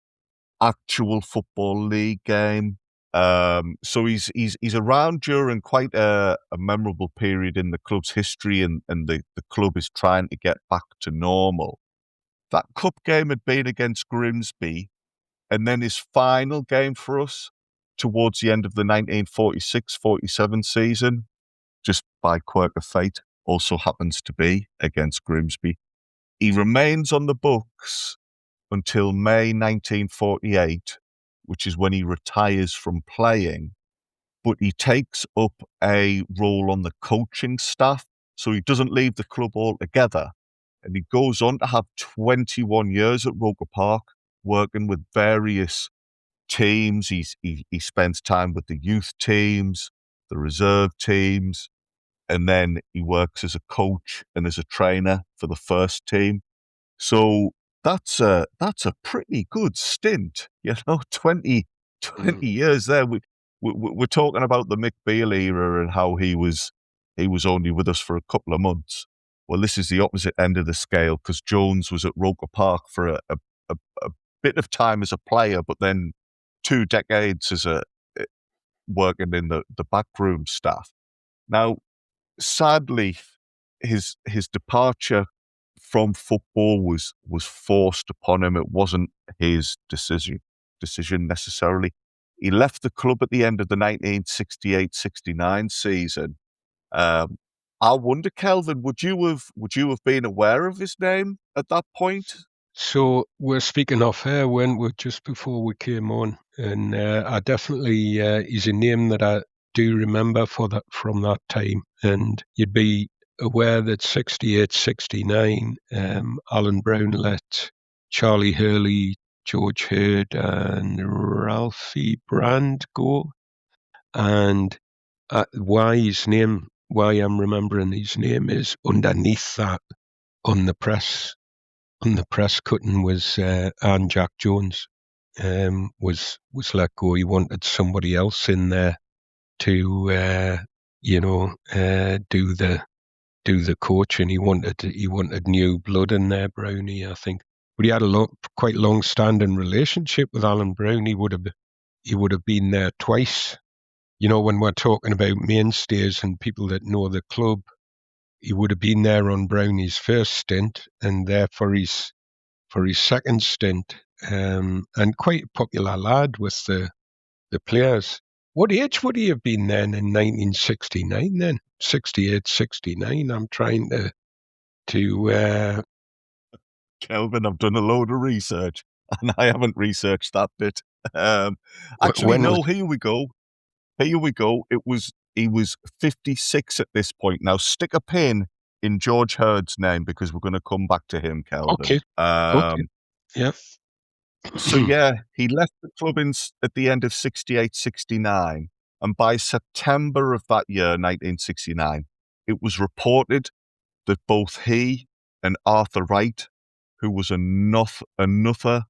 actual Football League game. So he's around during quite a memorable period in the club's history, and the club is trying to get back to normal. That cup game had been against Grimsby, and then his final game for us towards the end of the 1946-47 season, just by quirk of fate, also happens to be against Grimsby. He remains on the books until May 1948, which is when he retires from playing, but he takes up a role on the coaching staff, so he doesn't leave the club altogether. And he goes on to have 21 years at Roker Park, working with various teams. He spends time with the youth teams, the reserve teams, and then he works as a coach and as a trainer for the first team. So that's a pretty good stint, 20 years there. We're talking about the Mick Beale era and how he was only with us for a couple of months. Well, this is the opposite end of the scale, because Jones was at Roker Park for a bit of time as a player, but then 2 decades as working in the backroom staff. Now, sadly, his departure from football was forced upon him. It wasn't his decision necessarily. He left the club at the end of the 1968-69 season. I wonder, Kelvin, would you have been aware of his name at that point? So we're speaking off air, weren't we, just before we came on? And I definitely is a name that I do remember from that time. And you'd be aware that 68, 69, Alan Brown let Charlie Hurley, George Hurd, and Ralphie Brand go. And why I'm remembering his name is underneath that on the press cutting was Anne Jack Jones was let go. He wanted somebody else in there to do the coaching. He wanted new blood in there, Brownie, I think. But he had quite long-standing relationship with Alan Brown. He would have been there twice. You know, when we're talking about mainstays and people that know the club, he would have been there on Brownie's first stint and there for his second stint, and quite a popular lad with the players. What age would he have been then in 1969 then? 68, 69. I'm trying to Kelvin, I've done a load of research and I haven't researched that bit. Actually, no, here we go. He was 56 at this point. Now stick a pin in George Hurd's name because we're going to come back to him, Kelvin. Okay. Yeah. So yeah, he left the club at the end of 68, 69. And by September of that year, 1969, it was reported that both he and Arthur Wright, who was another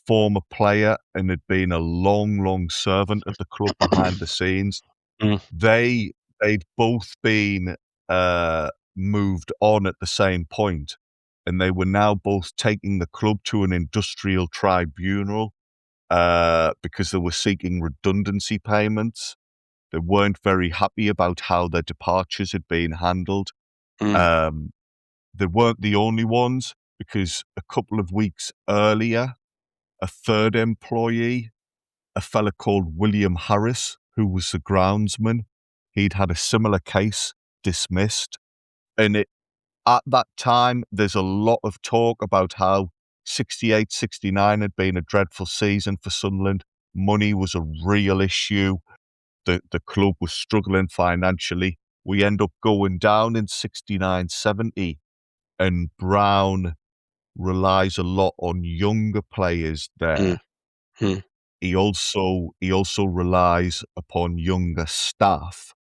former player and had been a long servant of the club behind the scenes, they'd both been moved on at the same point, and they were now both taking the club to an industrial tribunal because they were seeking redundancy payments. They weren't very happy about how their departures had been handled. They weren't the only ones, because a couple of weeks earlier, a third employee, a fella called William Harris, who was the groundsman, he'd had a similar case dismissed. And at that time, there's a lot of talk about how 68, 69 had been a dreadful season for Sunderland. Money was a real issue. The club was struggling financially. We end up going down in 69, 70, and Brown relies a lot on younger players there. He also relies upon younger staff.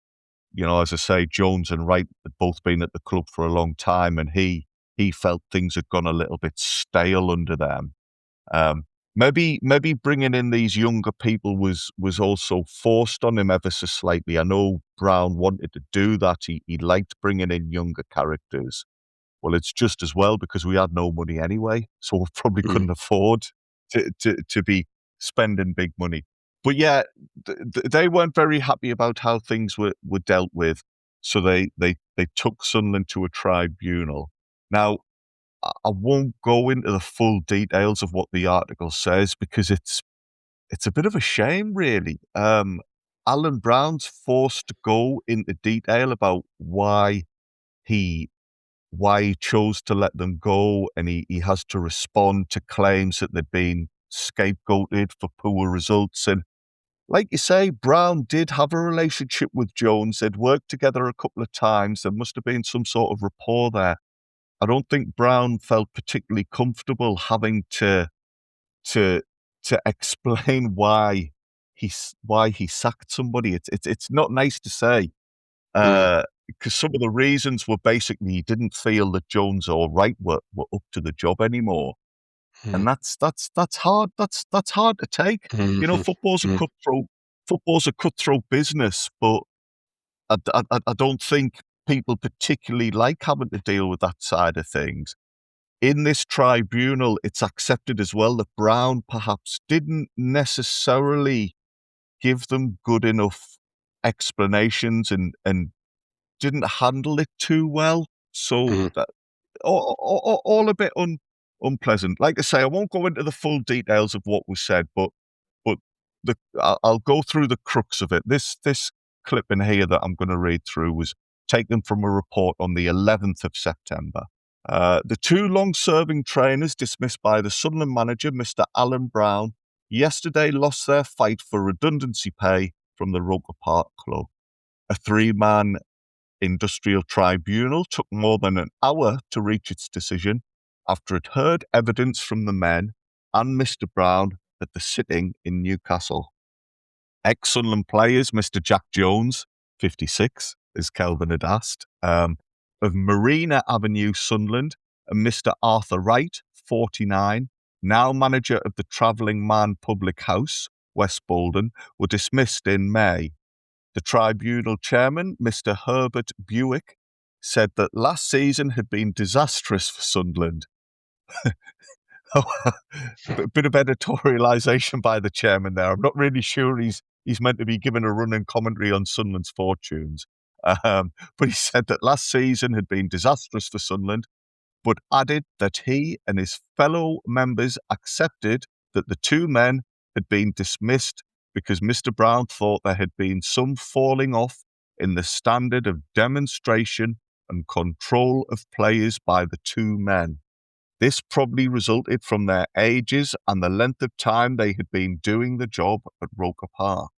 You know, as I say, Jones and Wright had both been at the club for a long time, and he felt things had gone a little bit stale under them. Maybe bringing in these younger people was also forced on him ever so slightly. I know Brown wanted to do that. He liked bringing in younger characters. Well, it's just as well because we had no money anyway, so we probably couldn't afford to be spending big money. But yeah, they weren't very happy about how things were dealt with, so they took Sunderland to a tribunal. Now, I won't go into the full details of what the article says because it's a bit of a shame, really. Alan Brown's forced to go into detail about why he chose to let them go, and he has to respond to claims that they'd been scapegoated for poor results. And like you say, Brown did have a relationship with Jones. They'd worked together a couple of times. There must have been some sort of rapport there. I don't think Brown felt particularly comfortable having to explain why he sacked somebody. It's not nice to say. Because some of the reasons were basically he didn't feel that Jones or Wright were up to the job anymore, and that's hard. That's hard to take. You know, football's a cutthroat business, but I don't think people particularly like having to deal with that side of things. In this tribunal, it's accepted as well that Brown perhaps didn't necessarily give them good enough explanations and didn't handle it too well. So that, all a bit unpleasant. Like I say, I won't go into the full details of what was said, but I'll go through the crux of it. This clip in here that I'm going to read through was taken from a report on the 11th of September. The two long-serving trainers dismissed by the Sunderland manager, Mr. Alan Brown, yesterday lost their fight for redundancy pay from the Roker Park Club. A three-man industrial tribunal took more than an hour to reach its decision after it heard evidence from the men and Mr. Brown at the sitting in Newcastle. Ex-Sunderland players, Mr. Jack Jones, 56, as Kelvin had asked, of Marina Avenue, Sunderland, and Mr. Arthur Wright, 49, now manager of the Travelling Man Public House, West Bolden, were dismissed in May. The tribunal chairman, Mr. Herbert Buick, said that last season had been disastrous for Sunderland. A bit of editorialisation by the chairman there. I'm not really sure he's meant to be given a running commentary on Sunderland's fortunes. But he said that last season had been disastrous for Sunderland, but added that he and his fellow members accepted that the two men had been dismissed because Mr. Brown thought there had been some falling off in the standard of demonstration and control of players by the two men. This probably resulted from their ages and the length of time they had been doing the job at Roker Park.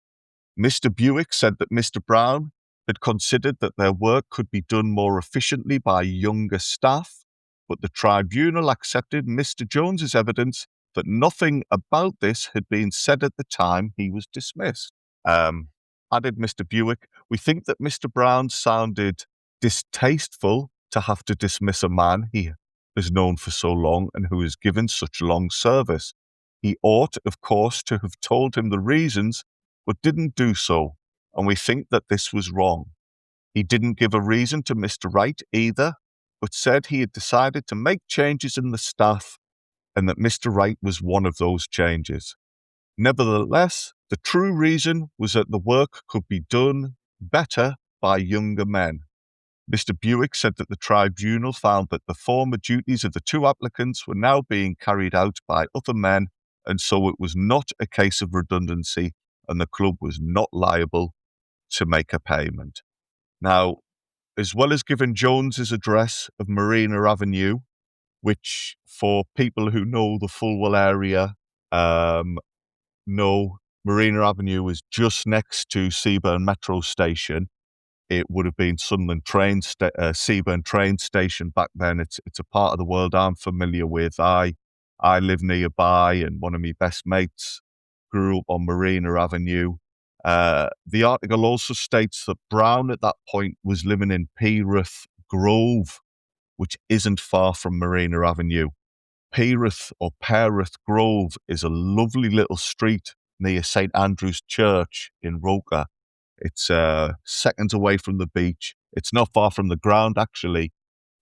Mr. Buick said that Mr. Brown had considered that their work could be done more efficiently by younger staff, but the tribunal accepted Mr. Jones's evidence that nothing about this had been said at the time he was dismissed. Added Mr. Buick, we think that Mr. Brown sounded distasteful to have to dismiss a man he has known for so long and who has given such long service. He ought, of course, to have told him the reasons, but didn't do so, and we think that this was wrong. He didn't give a reason to Mr. Wright either, but said he had decided to make changes in the staff and that Mr. Wright was one of those changes. Nevertheless, the true reason was that the work could be done better by younger men. Mr. Buick said that the tribunal found that the former duties of the two applicants were now being carried out by other men, and so it was not a case of redundancy, and the club was not liable to make a payment. Now, as well as giving Jones's address of Marina Avenue, which for people who know the Fulwell area, know Marina Avenue is just next to Seaburn Metro Station. It would have been Sunderland Seaburn train station back then. It's a part of the world I'm familiar with. I live nearby, and one of my best mates grew up on Marina Avenue. The article also states that Brown at that point was living in Peereth Grove, which isn't far from Marina Avenue. Peereth or Pereth Grove is a lovely little street near St. Andrew's Church in Roker. It's seconds away from the beach. It's not far from the ground, actually.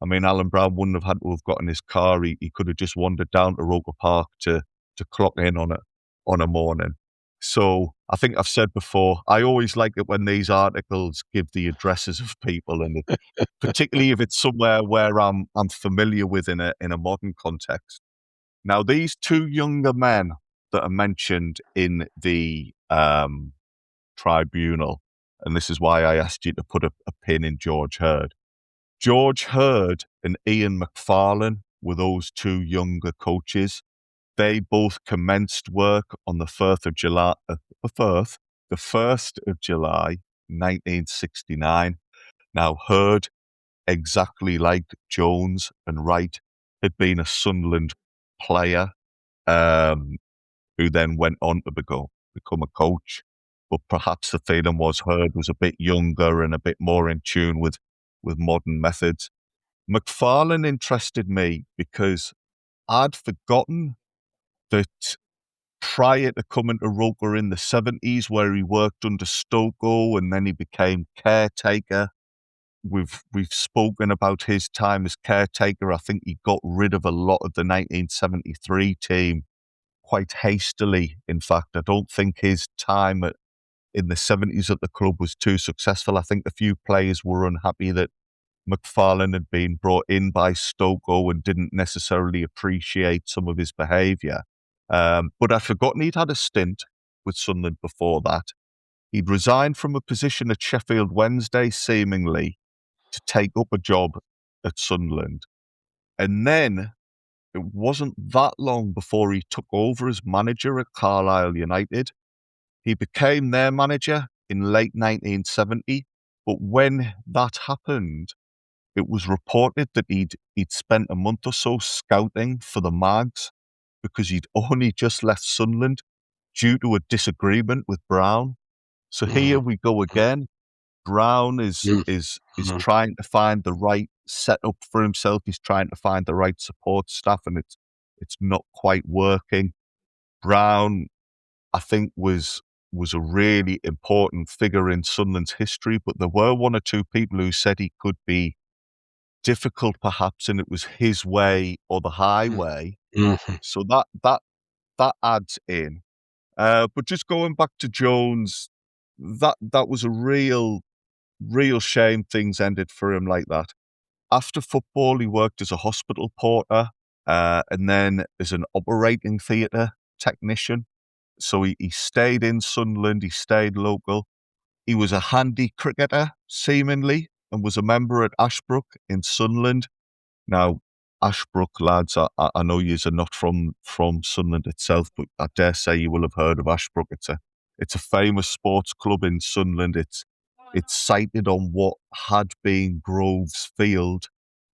I mean, Alan Brown wouldn't have had to have got in his car. He could have just wandered down to Roker Park to clock in on a morning. So I think I've said before, I always like it when these articles give the addresses of people, and particularly if it's somewhere where I'm familiar with in a modern context. Now, these two younger men that are mentioned in the tribunal, and this is why I asked you to put a pin in George Hurd. George Hurd and Ian McFarlane were those two younger coaches. They both commenced work on the 1st of July, 1969. Now, Hurd, exactly like Jones and Wright, had been a Sunderland player who then went on to become a coach. But perhaps the feeling was Hurd was a bit younger and a bit more in tune with modern methods. McFarlane interested me because I'd forgotten that prior to coming to Roker in the 70s, where he worked under Stokoe and then he became caretaker. We've spoken about his time as caretaker. I think he got rid of a lot of the 1973 team quite hastily. In fact, I don't think his time in the 70s at the club was too successful. I think a few players were unhappy that McFarlane had been brought in by Stokoe and didn't necessarily appreciate some of his behaviour. But I'd forgotten he'd had a stint with Sunderland before that. He'd resigned from a position at Sheffield Wednesday, seemingly, to take up a job at Sunderland. And then it wasn't that long before he took over as manager at Carlisle United. He became their manager in late 1970. But when that happened, it was reported that he'd spent a month or so scouting for the Mags because he'd only just left Sunderland due to a disagreement with Brown. So here we go again. Brown is trying to find the right setup for himself. He's trying to find the right support staff, and it's not quite working. Brown, I think, was a really important figure in Sunderland's history, but there were one or two people who said he could be difficult, perhaps, and it was his way or the highway. So that adds in. But just going back to Jones, that was a real shame things ended for him like that. After football, he worked as a hospital porter and then as an operating theatre technician. So he stayed in Sunderland, he stayed local. He was a handy cricketer, seemingly, and was a member at Ashbrook in Sunderland. Now, Ashbrook, lads, I know yous are not from Sunderland itself, but I dare say you will have heard of Ashbrook. It's a famous sports club in Sunderland. It's sited on what had been Groves Field,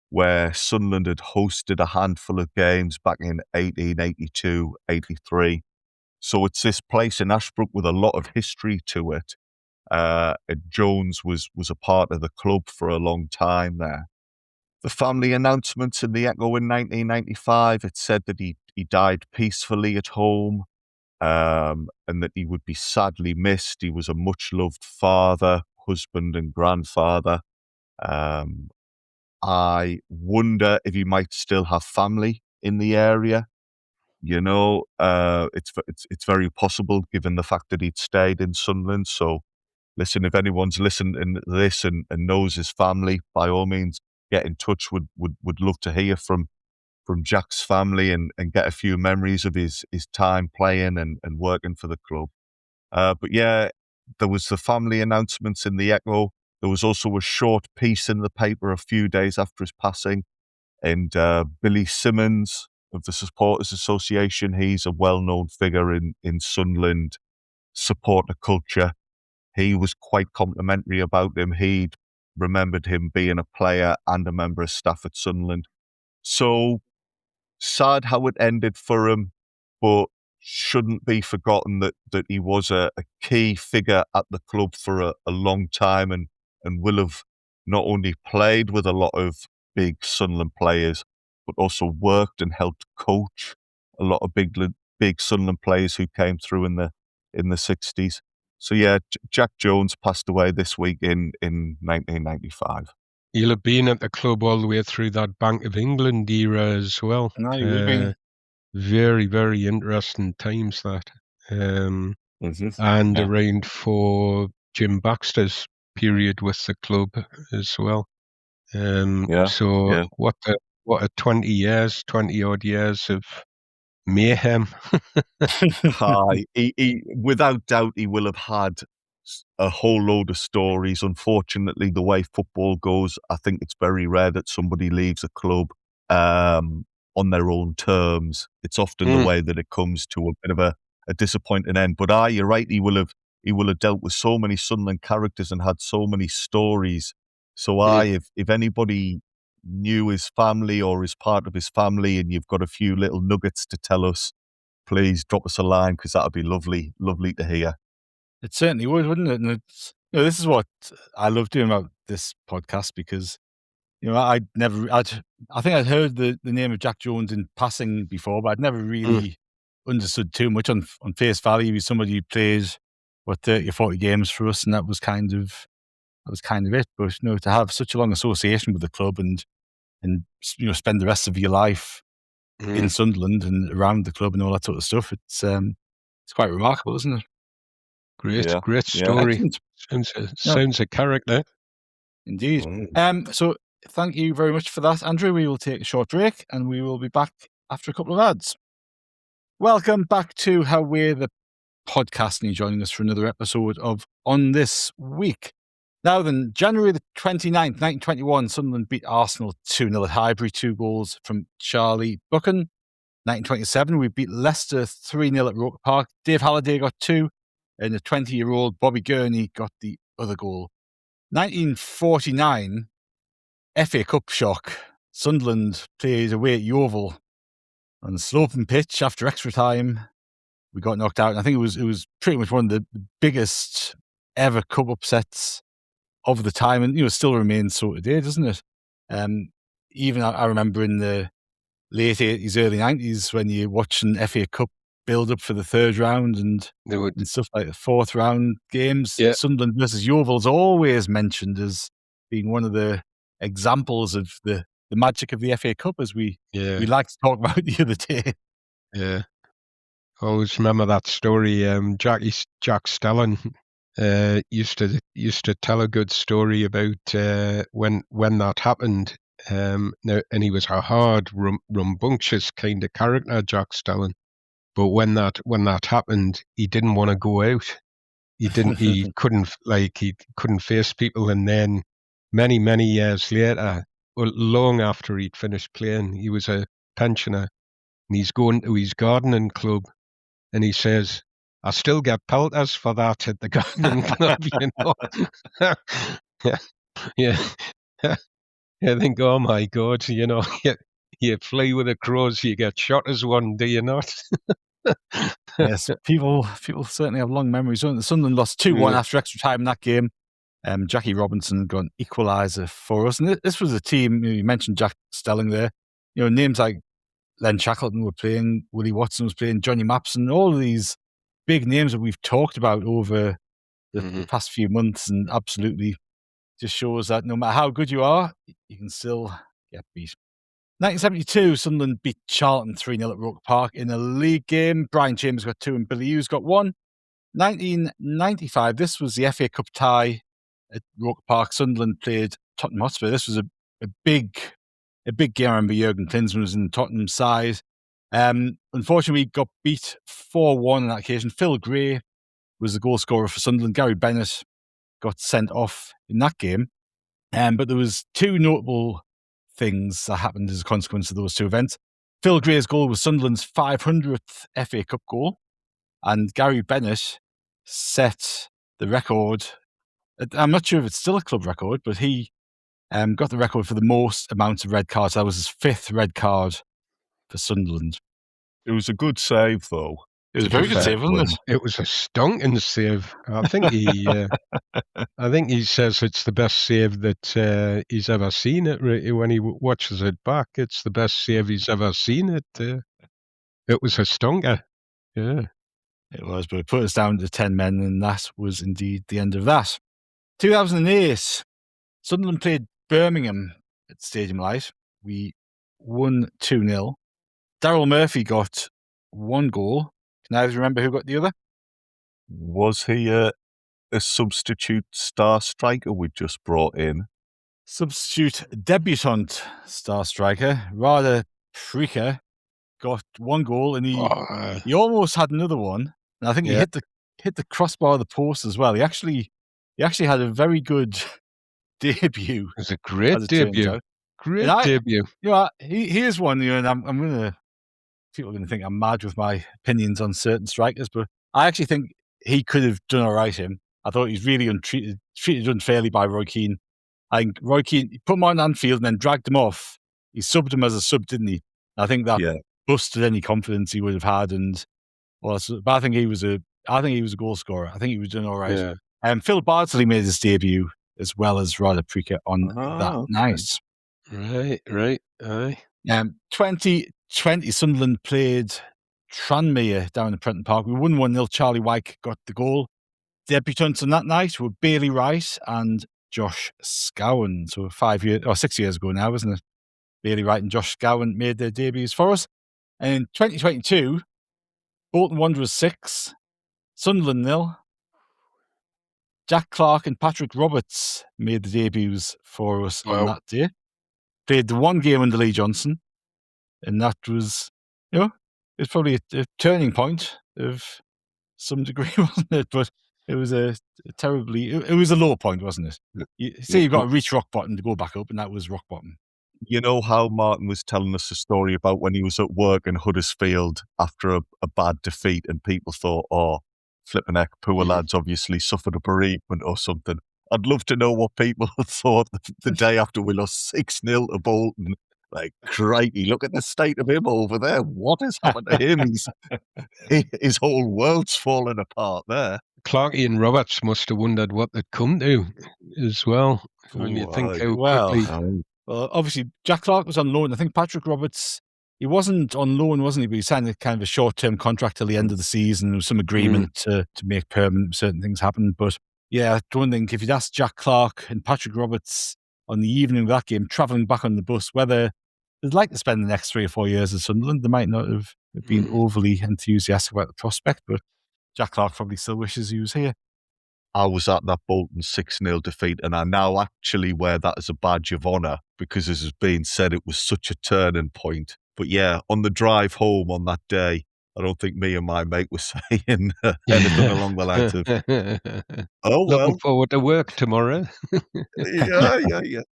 where Sunderland had hosted a handful of games back in 1882, 83. So it's this place in Ashbrook with a lot of history to it. And Jones was a part of the club for a long time there. The family announcements in the Echo in 1995, it said that he died peacefully at home, and that he would be sadly missed. He was a much-loved father, husband and grandfather. I wonder if he might still have family in the area. You know, it's very possible given the fact that he'd stayed in Sunderland. So, listen, if anyone's listening to this and knows his family, by all means, get in touch. Would love to hear from Jack's family and get a few memories of his time playing and working for the club. But yeah, there was the family announcements in the Echo. There was also a short piece in the paper a few days after his passing. And Billy Simmons of the Supporters Association, he's a well-known figure in Sunderland supporter culture. He was quite complimentary about him. He'd remembered him being a player and a member of staff at Sunderland. So sad how it ended for him, but shouldn't be forgotten that he was a key figure at the club for a long time and will have not only played with a lot of big Sunderland players, but also worked and helped coach a lot of big Sunderland players who came through in the 60s. So yeah, Jack Jones passed away this week in 1995. You'll have been at the club all the way through that Bank of England era as well. No, you would have been. Very, very interesting times that. And around for Jim Baxter's period with the club as well. What a 20 odd years of mayhem. He without doubt he will have had a whole load of stories. Unfortunately, the way football goes, I think it's very rare that somebody leaves a club on their own terms. It's often the way that it comes to a bit of a disappointing end. But you're right, he will have dealt with so many Sunderland characters and had so many stories. So if anybody knew his family or is part of his family and you've got a few little nuggets to tell us, please drop us a line, because that would be lovely to hear. It certainly would, wouldn't it? And it's, this is what I love doing about this podcast, because I think I'd heard the name of Jack Jones in passing before, but I'd never really understood too much on face value. He's somebody who plays 30 or 40 games for us, and that was kind of it. But to have such a long association with the club and spend the rest of your life in Sunderland and around the club and all that sort of stuff, it's quite remarkable, isn't it? Great story. Sounds a character. Indeed. So thank you very much for that, Andrew. We will take a short break and we will be back after a couple of ads. Welcome back to How We're the Podcast, and you're joining us for another episode of On This Week. Now then, January the 29th, 1921, Sunderland beat Arsenal 2-0 at Highbury, 2 goals from Charlie Buchan. 1927, we beat Leicester 3-0 at Roker Park. Dave Halliday got 2, and the 20-year-old Bobby Gurney got the other goal. 1949, FA Cup shock. Sunderland played away at Yeovil on the sloping pitch after extra time. We got knocked out, and I think it was pretty much one of the biggest ever cup upsets of the time, and still remains so today, doesn't it? Even I remember in the late 80s, early 90s, when you're watching FA Cup build up for the third round and stuff like the fourth round games, Sunderland versus Yeovil's always mentioned as being one of the examples of the magic of the FA Cup, as we like to talk about the other day. Yeah. I always remember that story. Jack Stelling used to tell a good story about when that happened. Now, and he was a hard, rambunctious kind of character, Jack Stelling. But when that happened, he didn't want to go out. He couldn't face people. And then many years later, long after he'd finished playing, he was a pensioner, and he's going to his gardening club, and he says, "I still get pelters for that at the gardening club," yeah. I think, oh my God, you fly with the crows, you get shot as one, do you not? Yes, people certainly have long memories, don't they? Sunderland lost 2-1 after extra time in that game. Jackie Robinson got an equaliser for us. And this was a team, you mentioned Jack Stelling there. Names like Len Shackleton were playing, Willie Watson was playing, Johnny Mapson, all of these big names that we've talked about over the past few months, and absolutely just shows that no matter how good you are, you can still get beat. 1972, Sunderland beat Charlton 3-0 at Roker Park in a league game. Brian Chambers got 2 and Billy Hughes got 1. 1995, this was the FA Cup tie at Roker Park. Sunderland played Tottenham Hotspur. This was a big game. I remember Jurgen Klinsmann was in Tottenham side. Unfortunately, we got beat 4-1 on that occasion. Phil Gray was the goal scorer for Sunderland. Gary Bennett got sent off in that game. But there was 2 notable things that happened as a consequence of those 2 events. Phil Gray's goal was Sunderland's 500th FA Cup goal, and Gary Bennett set the record. I'm not sure if it's still a club record, but he got the record for the most amount of red cards. That was his 5th red card for Sunderland. It was a good save, though. It was a very good save, wasn't it? It was a stonking save. I think he says it's the best save that he's ever seen. It when he watches it back, it's the best save he's ever seen. It was a stonker. Yeah, it was. But it put us down to 10 men, and that was indeed the end of that. 2008, Sunderland played Birmingham at Stadium Light. We won 2-0. Daryl Murphy got 1 goal. Can I remember who got the other? Was he a substitute star striker we just brought in? Substitute debutant star striker, Rada Prika, got 1 goal, and he almost had another one. And I think he hit the crossbar of the post as well. He actually had a very good debut. It was a great debut. Great debut. Here's one, and I'm gonna. People are going to think I'm mad with my opinions on certain strikers, but I actually think he could have done all right. I thought he's really treated unfairly by Roy Keane. I think Roy Keane, he put him on Anfield and then dragged him off. He subbed him as a sub, didn't he? I think that busted any confidence he would have had. But I think he was a goal scorer. I think he was doing all right. Yeah. Phil Bardsley made his debut as well as Rada Prika on that night. Right. Aye. 2020, Sunderland played Tranmere down at Prenton Park. We won 1-0. Charlie Wyke got the goal. Debutants on that night were Bailey Wright and Josh Scowen. So 6 years ago now, isn't it? Bailey Wright and Josh Scowen made their debuts for us. And in 2022, Bolton Wanderers 6, Sunderland 0. Jack Clark and Patrick Roberts made the debuts for us on that day. Played the 1 game under Lee Johnson, and that was, it's probably a turning point of some degree, wasn't it? But It was a terribly. It was a low point, wasn't it? You say you've got to reach rock bottom to go back up, and that was rock bottom. You know how Martin was telling us a story about when he was at work in Huddersfield after a bad defeat, and people thought, "Oh, flipping heck, poor lads obviously suffered a bereavement or something." I'd love to know what people thought the day after we lost 6-0 to Bolton. Like, crikey, look at the state of him over there. What has happened to him? His whole world's fallen apart there. Clarkey and Roberts must have wondered what they'd come to as well. When you think how quickly... Well, obviously, Jack Clarke was on loan. I think Patrick Roberts, he wasn't on loan, wasn't he? But he signed a kind of a short-term contract till the end of the season. There was some agreement to make permanent certain things happen. But yeah, I don't think if you'd asked Jack Clarke and Patrick Roberts on the evening of that game, travelling back on the bus, whether they'd like to spend the next 3 or 4 years at Sunderland, they might not have been overly enthusiastic about the prospect. But Jack Clarke probably still wishes he was here. I was at that Bolton 6-0 defeat, and I now actually wear that as a badge of honour because, as has been said, it was such a turning point. But yeah, on the drive home on that day, I don't think me and my mate were saying anything along the lines of, "Oh, well." Looking forward to work tomorrow. Yeah.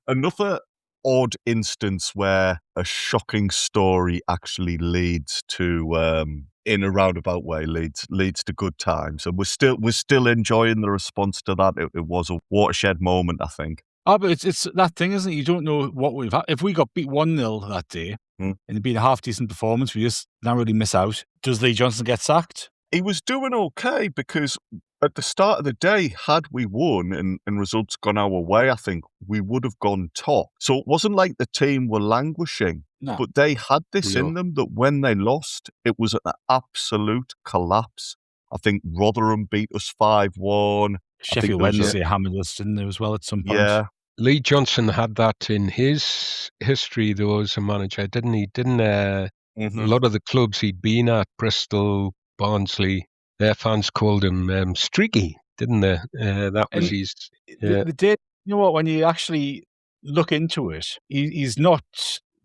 Another odd instance where a shocking story actually leads to... in a roundabout way, leads to good times, and we're still enjoying the response to that. It was a watershed moment, I think. Oh, but it's that thing, isn't it? You don't know what we've had. If we got beat 1-0 that day, and it'd been a half decent performance, we just narrowly miss out. Does Lee Johnson get sacked? He was doing okay because at the start of the day, had we won and results gone our way, I think we would have gone top. So it wasn't like the team were languishing. No. But they had this in them that when they lost, it was an absolute collapse. I think Rotherham beat us 5-1. Sheffield Wednesday hammered us, didn't they, as well, at some point? Yeah. Lee Johnson had that in his history, though, as a manager, didn't he? A lot of the clubs he'd been at, Bristol, Barnsley, their fans called him streaky, didn't they? That was his... The day, you know what, when you actually look into it, he's not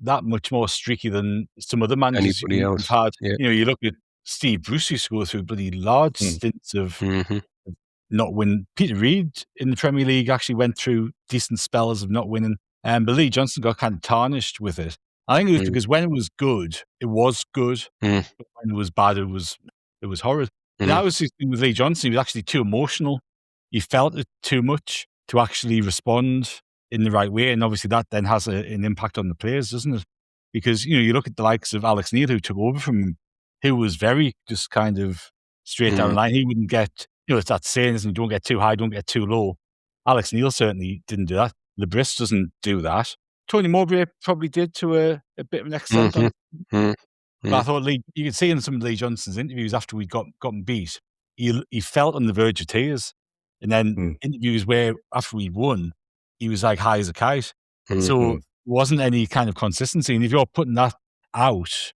that much more streaky than some other managers anybody else had. Yeah. You know, you look at Steve Bruce used to go through bloody large stints of not win. Peter Reid in the Premier League actually went through decent spells of not winning. But Lee Johnson got kind of tarnished with it. I think it was because when it was good, it was good. But when it was bad, it was horrid. That was the thing with Lee Johnson. He was actually too emotional. He felt it too much to actually respond in the right way. And obviously that then has an impact on the players, doesn't it? Because, you know, you look at the likes of Alex Neil, who took over from him, who was very just kind of straight down the line. He wouldn't get, you know, it's that saying, isn't it? Don't get too high, don't get too low. Alex Neil certainly didn't do that. Lebris doesn't do that. Tony Mowbray probably did to a bit of an extent. But I thought you could see in some of Lee Johnson's interviews after we'd gotten beat, he felt on the verge of tears. And then interviews where after we won, he was like high as a kite. So there wasn't any kind of consistency. And if you're putting that out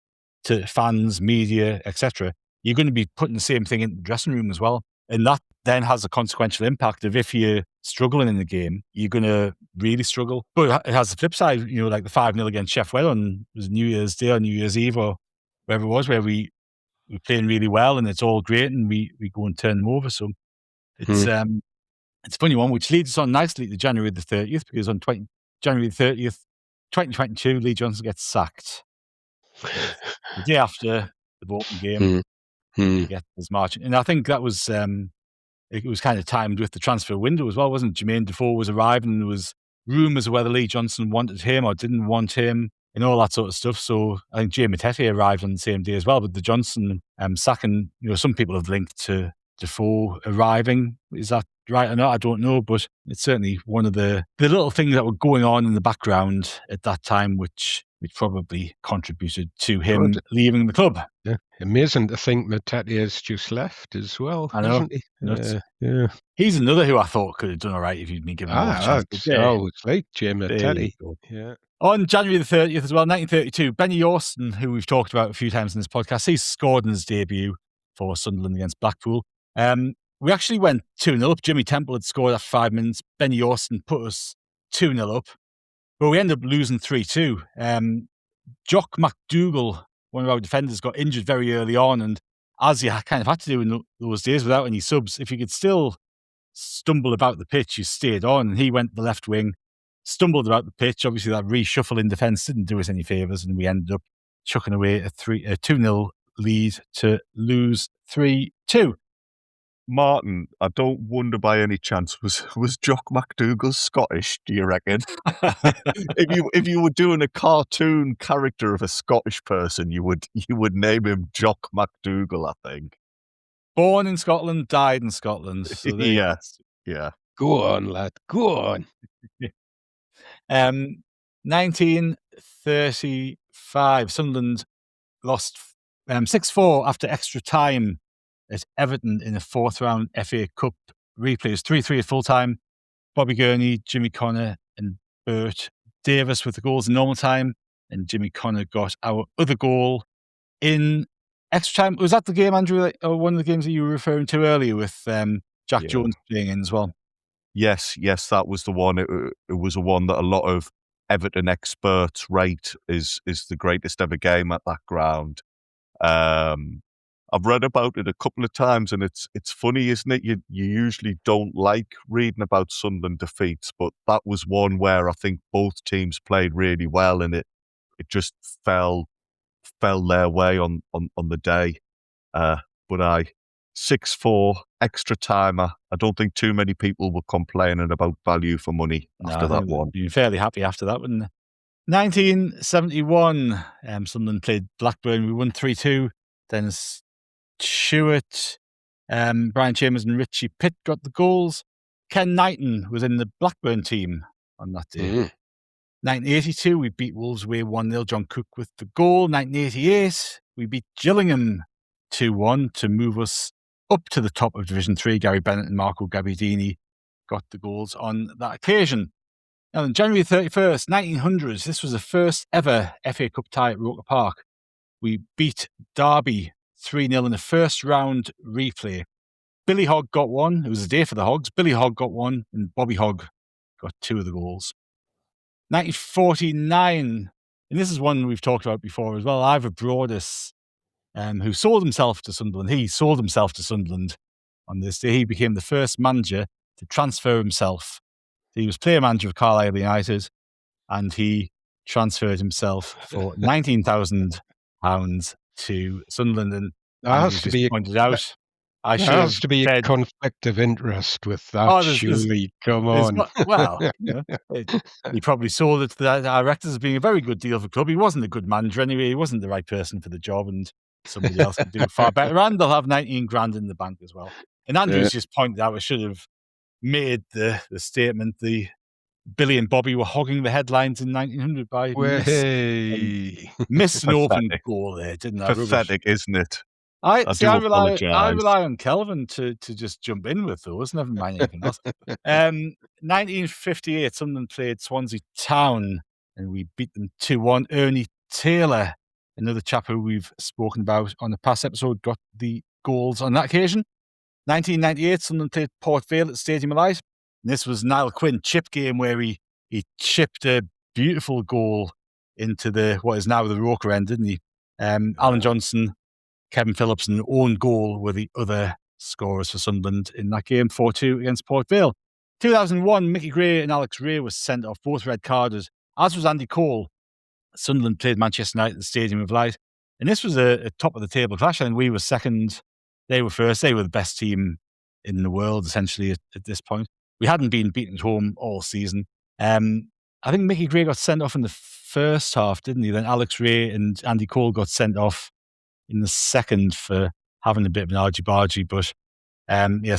to fans, media, etc., you're going to be putting the same thing in the dressing room as well. And that then has a consequential impact of if you're struggling in the game, you're going to really struggle. But it has the flip side, you know, like the 5-0 against Sheffield on New Year's Day or New Year's Eve or wherever it was, where we're playing really well and it's all great and we go and turn them over. So it's a funny one, which leads us on nicely to January the 30th, because on January the 30th, 2022, Lee Johnson gets sacked. The day after the Bolton game, he gets his march. And I think that was, it was kind of timed with the transfer window as well, wasn't it? Jermaine Defoe was arriving and there was rumours of whether Lee Johnson wanted him or didn't want him and all that sort of stuff. So I think Jay Matete arrived on the same day as well. But the Johnson sacking, you know, some people have linked to Defoe arriving. Is that right or not? I don't know, but it's certainly one of the little things that were going on in the background at that time, which probably contributed to him leaving the club. Yeah, amazing to think Matete has just left as well. I know. Isn't he? He's another who I thought could have done all right if he'd been given more chance. It's like Jay Matete. Yeah. On January the 30th as well, 1932, Benny Yorston, who we've talked about a few times in this podcast, he scored in his debut for Sunderland against Blackpool. We actually went 2-0 up. Jimmy Temple had scored after 5 minutes. Benny Yorston put us 2-0 up. But we ended up losing 3-2. Jock McDougall, one of our defenders, got injured very early on, and as you kind of had to do in those days without any subs, if you could still stumble about the pitch, you stayed on. And he went to the left wing, stumbled about the pitch. Obviously, that reshuffle in defence didn't do us any favours, and we ended up chucking away a 2-0 lead to lose 3-2. Martin, I don't wonder by any chance was Jock McDougall Scottish, do you reckon? if you were doing a cartoon character of a Scottish person, you would name him Jock McDougall, I think. Born in Scotland, died in Scotland. So Yes. Yeah. Go on, lad. Go on. 1935, Sunderland lost 6-4 after extra time at Everton in the fourth round FA Cup replay. It was 3-3 at full time. Bobby Gurney, Jimmy Connor, and Bert Davis with the goals in normal time, and Jimmy Connor got our other goal in extra time. Was that the game, Andrew, or one of the games that you were referring to earlier with Jack Jones playing in as well? Yes, that was the one. It was a one that a lot of Everton experts rate is the greatest ever game at that ground. I've read about it a couple of times, and it's funny, isn't it? You usually don't like reading about Sunderland defeats, but that was one where I think both teams played really well, and it just fell their way on the day. But 6-4 extra timer. I don't think too many people were complaining about value for money after that one. Been fairly happy after that one. 1971, Sunderland played Blackburn. We won 3-2. Dennis Stewart, Brian Chambers and Richie Pitt got the goals. Ken Knighton was in the Blackburn team on that day. 1982, we beat Wolves away 1-0. John Cook with the goal. 1988, we beat Gillingham 2-1 to move us up to the top of Division 3. Gary Bennett and Marco Gabbiadini got the goals on that occasion. Now, on January 31st, 1900, this was the first ever FA Cup tie at Roker Park. We beat Derby 3-0 in the first round replay. Billy Hogg got one. It was a day for the Hogs. Billy Hogg got one, and Bobby Hogg got two of the goals. 1949, and this is one we've talked about before as well. Ivor Broadus, who sold himself to Sunderland. He sold himself to Sunderland on this day. He became the first manager to transfer himself. He was player manager of Carlisle United, and he transferred himself for £19,000 to Sunderland. And there has to be pointed out. There has to be a conflict of interest with that. Surely, come on. He probably saw that the directors as being a very good deal for the club. He wasn't a good manager anyway. He wasn't the right person for the job, and somebody else could do it far better. And they'll have 19 grand in the bank as well. And Andrew's just pointed out I should have made the statement. The Billy and Bobby were hogging the headlines in 1900 by missed an open goal there, didn't they? Pathetic, isn't it? I rely on Kelvin to just jump in with those. Never mind anything else. 1958, Sunderland played Swansea Town, and we beat them 2-1. Ernie Taylor, another chap who we've spoken about on the past episode, got the goals on that occasion. 1998, Sunderland played Port Vale at Stadium of Light. And this was Niall Quinn chip game where he chipped a beautiful goal into what is now the Roker end, didn't he? Alan Johnson, Kevin Phillips and own goal were the other scorers for Sunderland in that game, 4-2 against Port Vale. 2001, Mickey Gray and Alex Ray were sent off, both red carded, as was Andy Cole. Sunderland played Manchester United at the Stadium of Light. And this was a top-of-the-table clash, and we were second. They were first. They were the best team in the world, essentially, at this point. We hadn't been beaten at home all season. I think Mickey Gray got sent off in the first half, didn't he? Then Alex Ray and Andy Cole got sent off in the second for having a bit of an argy-bargy. But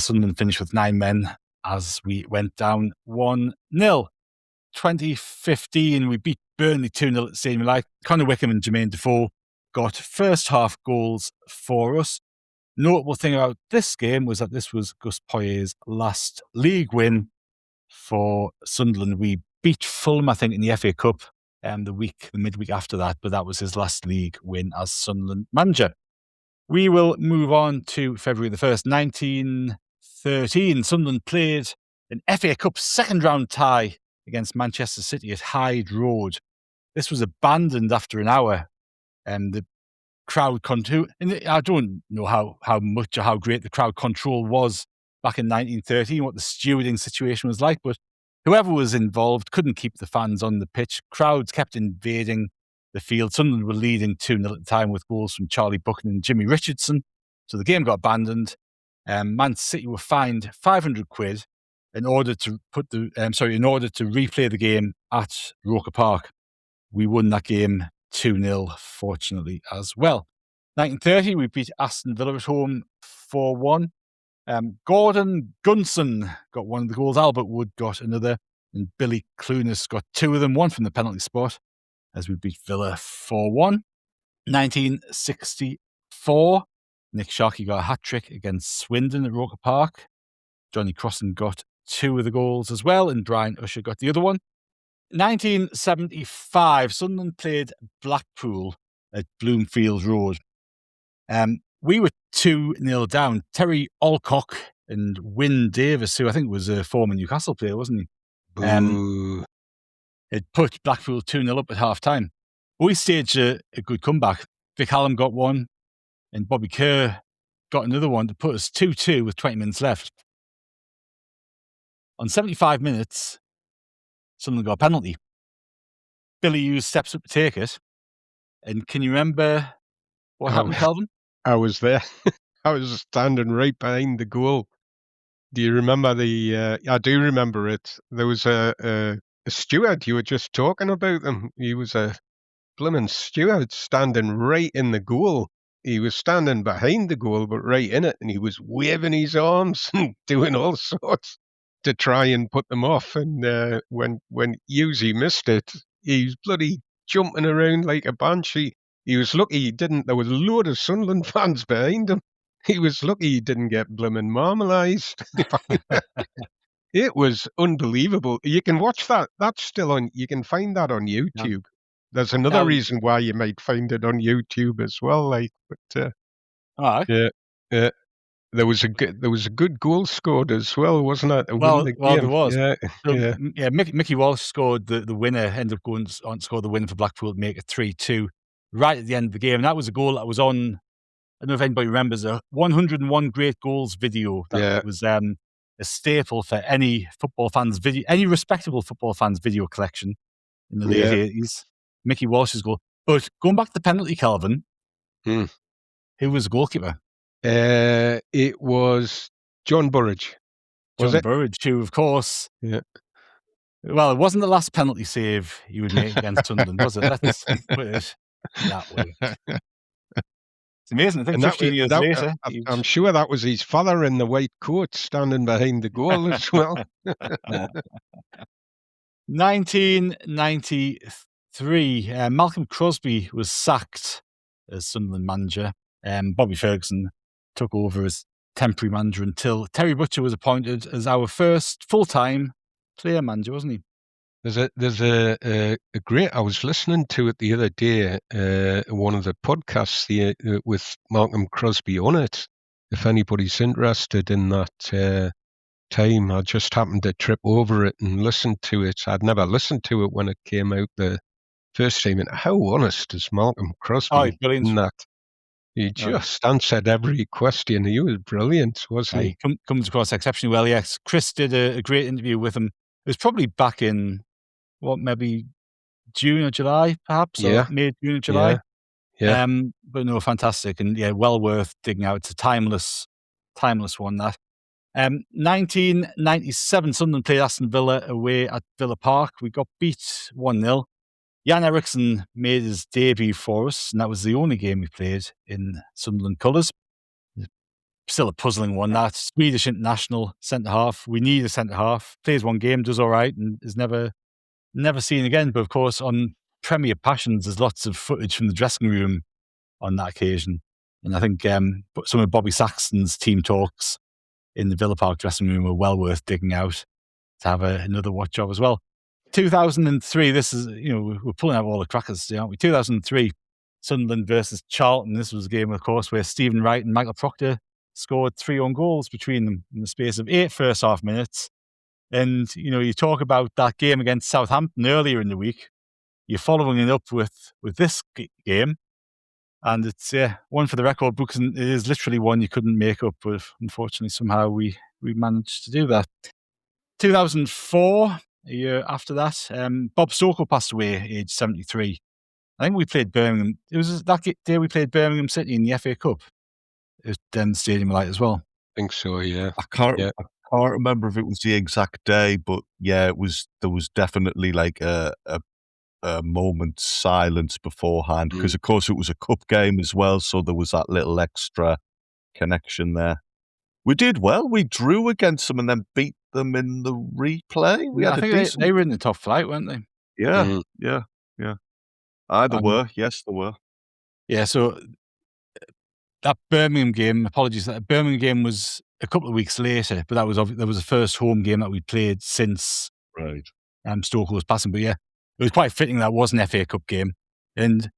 Sunderland finished with 9 men as we went down 1-0. 2015, we beat Burnley 2-0 at the Stadium of Light. Conor Wickham and Jermaine Defoe got first half goals for us. Notable thing about this game was that this was Gus Poyet's last league win for Sunderland. We beat Fulham, I think, in the FA Cup the midweek after that, but that was his last league win as Sunderland manager. We will move on to February the 1st, 1913. Sunderland played an FA Cup second round tie against Manchester City at Hyde Road. This was abandoned after an hour. The crowd control. And I don't know how much or how great the crowd control was back in 1913, what the stewarding situation was like, but whoever was involved couldn't keep the fans on the pitch. Crowds kept invading the field. Sunderland were leading 2-0 at the time with goals from Charlie Buchanan and Jimmy Richardson. So the game got abandoned. Man City were fined £500 in order to replay the game at Roker Park. We won that game 2-0, fortunately, as well. 1930, we beat Aston Villa at home 4-1. Gordon Gunson got one of the goals. Albert Wood got another. And Billy Clunas got two of them, one from the penalty spot, as we beat Villa 4-1. 1964, Nick Sharkey got a hat-trick against Swindon at Roker Park. Johnny Crossan got two of the goals as well, and Brian Usher got the other one. 1975, Sunderland played Blackpool at Bloomfield Road. We were 2-0 down. Terry Alcock and Wyn Davis, who I think was a former Newcastle player, wasn't he? It put Blackpool 2-0 up at half-time. We staged a good comeback. Vic Hallam got one, and Bobby Kerr got another one to put us 2-2 with 20 minutes left. On 75 minutes, Sunderland got a penalty. Billy Hughes steps up to take it. And can you remember what happened, Kelvin? I was there. I was standing right behind the goal. Do you remember I do remember it. There was a steward. You were just talking about him. He was a blimmin' steward standing right in the goal. He was standing behind the goal, but right in it, and he was waving his arms and doing all sorts to try and put them off. And when Hughesy missed it, he's bloody jumping around like a banshee. He was lucky he didn't. There was a load of Sunderland fans behind him. He was lucky he didn't get blimmin' marmalised. It was unbelievable. You can watch that. That's still on. You can find that on YouTube. Yeah. There's another reason why you might find it on YouTube as well. Like, but all right. Yeah. There was a good goal scored as well, wasn't it? Well, there was. Yeah. So, Mickey Walsh scored the winner. Ended up going on to score the winner for Blackpool to make it 3-2 right at the end of the game. And that was a goal that was on. I don't know if anybody remembers a 101 Great Goals video that was a staple for any respectable football fans video collection in the late 80s. Mickey Walsh's goal. But going back to the penalty, Kelvin, who was the goalkeeper? It was John Burridge. Burridge, who, of course, well, it wasn't the last penalty save he would make against Sunderland, was it? Let's put it that way. It's amazing. I think 15 years later... I'm sure that was his father in the white coat standing behind the goal as well. 1993, Malcolm Crosby was sacked as Sunderland manager. Bobby Ferguson took over as temporary manager until Terry Butcher was appointed as our first full-time player manager, wasn't he? There's a great. I was listening to it the other day, one of the podcasts with Malcolm Crosby on it. If anybody's interested in that time, I just happened to trip over it and listen to it. I'd never listened to it when it came out the first time. And how honest is Malcolm Crosby in that? He just answered every question. He was brilliant, wasn't he? He comes across exceptionally well. Yes, Chris did a great interview with him. It was probably back in maybe June or July, perhaps, or May, June or July. Yeah. But no, fantastic, and well worth digging out. It's a timeless one. That 1997, Sunderland played Aston Villa away at Villa Park. We got beat 1-0. Jan Eriksson made his debut for us, and that was the only game we played in Sunderland colours. Still a puzzling one, that. Swedish international centre-half. We need a centre-half. Plays one game, does all right, and is never seen again. But, of course, on Premier Passions, there's lots of footage from the dressing room on that occasion. And I think some of Bobby Saxton's team talks in the Villa Park dressing room were well worth digging out to have another watch of as well. 2003, this is, we're pulling out all the crackers today, aren't we? 2003, Sunderland versus Charlton. This was a game, of course, where Stephen Wright and Michael Proctor scored 3 own goals between them in the space of 8 first-half minutes. And, you talk about that game against Southampton earlier in the week. You're following it up with this game. And it's one for the record books, and it is literally one you couldn't make up, but unfortunately somehow we managed to do that. 2004, a year after that, Bob Sokol passed away, aged 73. I think we played Birmingham. It was that day we played Birmingham City in the FA Cup. It was then Stadium of Light as well. I think so, yeah. I can't remember if it was the exact day, but yeah, it was. There was definitely like a moment's silence beforehand because, of course, it was a cup game as well, so there was that little extra connection there. We did well. We drew against them and then beat them in the replay. We Yeah, had I think they were in the top flight, weren't they? Yeah, yeah. There were. Yes, there were. Yeah, so that Birmingham game, apologies, that Birmingham game was a couple of weeks later, but that was the first home game that we played since Stoke was passing. But yeah, it was quite fitting that was an FA Cup game. And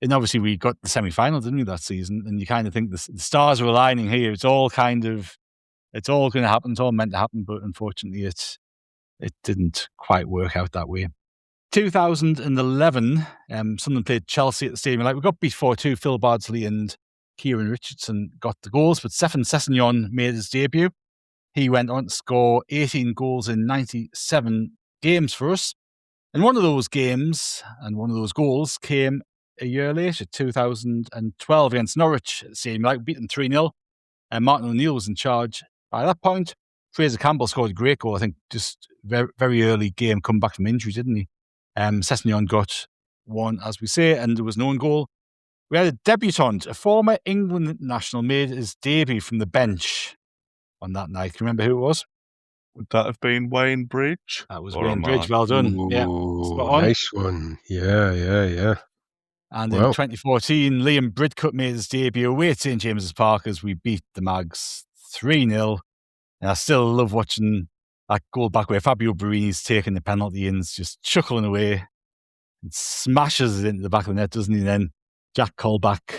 obviously we got the semi-final, didn't we, that season? And you kind of think the stars are aligning here. It's all going to happen. It's all meant to happen, but unfortunately it didn't quite work out that way. 2011, Sunderland played Chelsea at the Stadium. We got beat 4-2. Phil Bardsley and Kieran Richardson got the goals, but Stefan Sessegnon made his debut. He went on to score 18 goals in 97 games for us. And one of those games and one of those goals came a year later, 2012, against Norwich at the Stadium. We beat them 3-0, and Martin O'Neill was in charge by that point. Fraser Campbell scored a great goal, I think, just very, very early game, come back from injury, didn't he? Sessegnon got one, as we say, and there was no own goal. We had a debutant, a former England international, made his debut from the bench on that night. Can you remember who it was? Would that have been Wayne Bridge? That was Wayne Bridge. Well done. Ooh, yeah, spot on. Nice one. Yeah. And in 2014, Liam Bridcut made his debut away at St James's Park as we beat the Mags 3-0. And I still love watching that goal back where Fabio Barini's taking the penalty and just chuckling away and smashes it into the back of the net, doesn't he? And then Jack Colback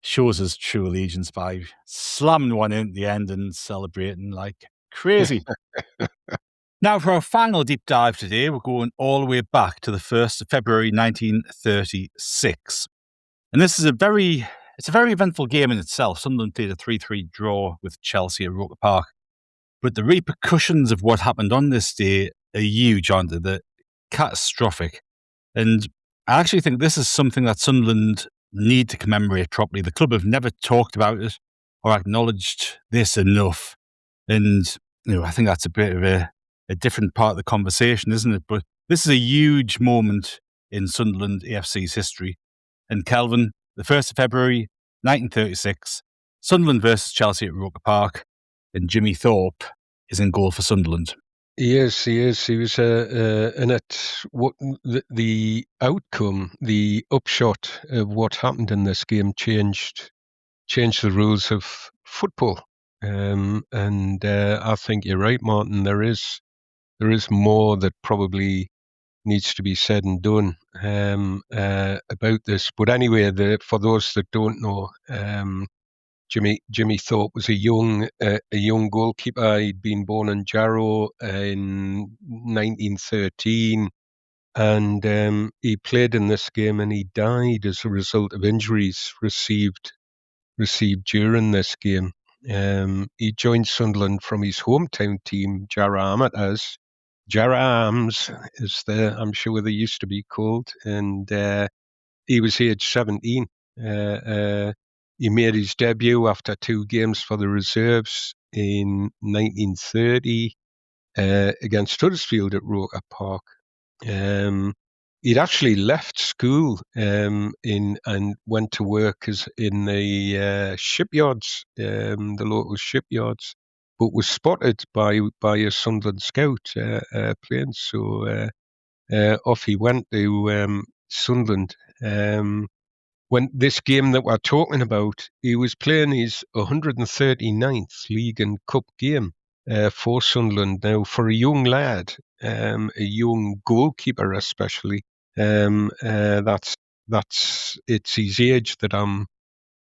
shows his true allegiance by slamming one in at the end and celebrating like crazy. Now, for our final deep dive today, we're going all the way back to the 1st of February 1936. And this is a very eventful game in itself. Sunderland played a 3-3 draw with Chelsea at Roker Park. But the repercussions of what happened on this day are huge, aren't they? They're catastrophic. And I actually think this is something that Sunderland need to commemorate properly. The club have never talked about it or acknowledged this enough. And I think that's a bit of a different part of the conversation, isn't it? But this is a huge moment in Sunderland AFC's history. And Kelvin, the 1st of February, 1936, Sunderland versus Chelsea at Roker Park. And Jimmy Thorpe is in goal for Sunderland. He is. He was in it. What the outcome, the upshot of what happened in this game changed the rules of football. And I think you're right, Martin. There is more that probably needs to be said and done about this. But anyway, for those that don't know, Jimmy Thorpe was a young goalkeeper. He'd been born in Jarrow in 1913, and he played in this game, and he died as a result of injuries received during this game. He joined Sunderland from his hometown team, Jarrow Amateurs. Jarrow Arms is I'm sure they used to be called, and he was aged 17. He made his debut after 2 games for the reserves in 1930 against Huddersfield at Roker Park. He'd actually left school and went to work in the shipyards, the local shipyards, but was spotted by a Sunderland scout playing. So off he went to Sunderland. When this game that we're talking about, he was playing his 139th League and Cup game for Sunderland. Now, for a young lad, a young goalkeeper especially, it's his age that I'm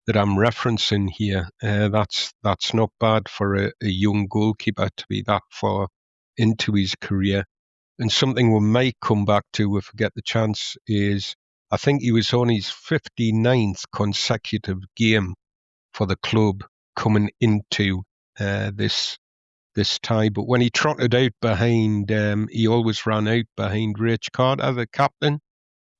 referencing here. That's not bad for a young goalkeeper to be that far into his career. And something we might come back to if we get the chance is I think he was on his 59th consecutive game for the club coming into this tie. But when he trotted out behind, he always ran out behind Rach Carter, the captain.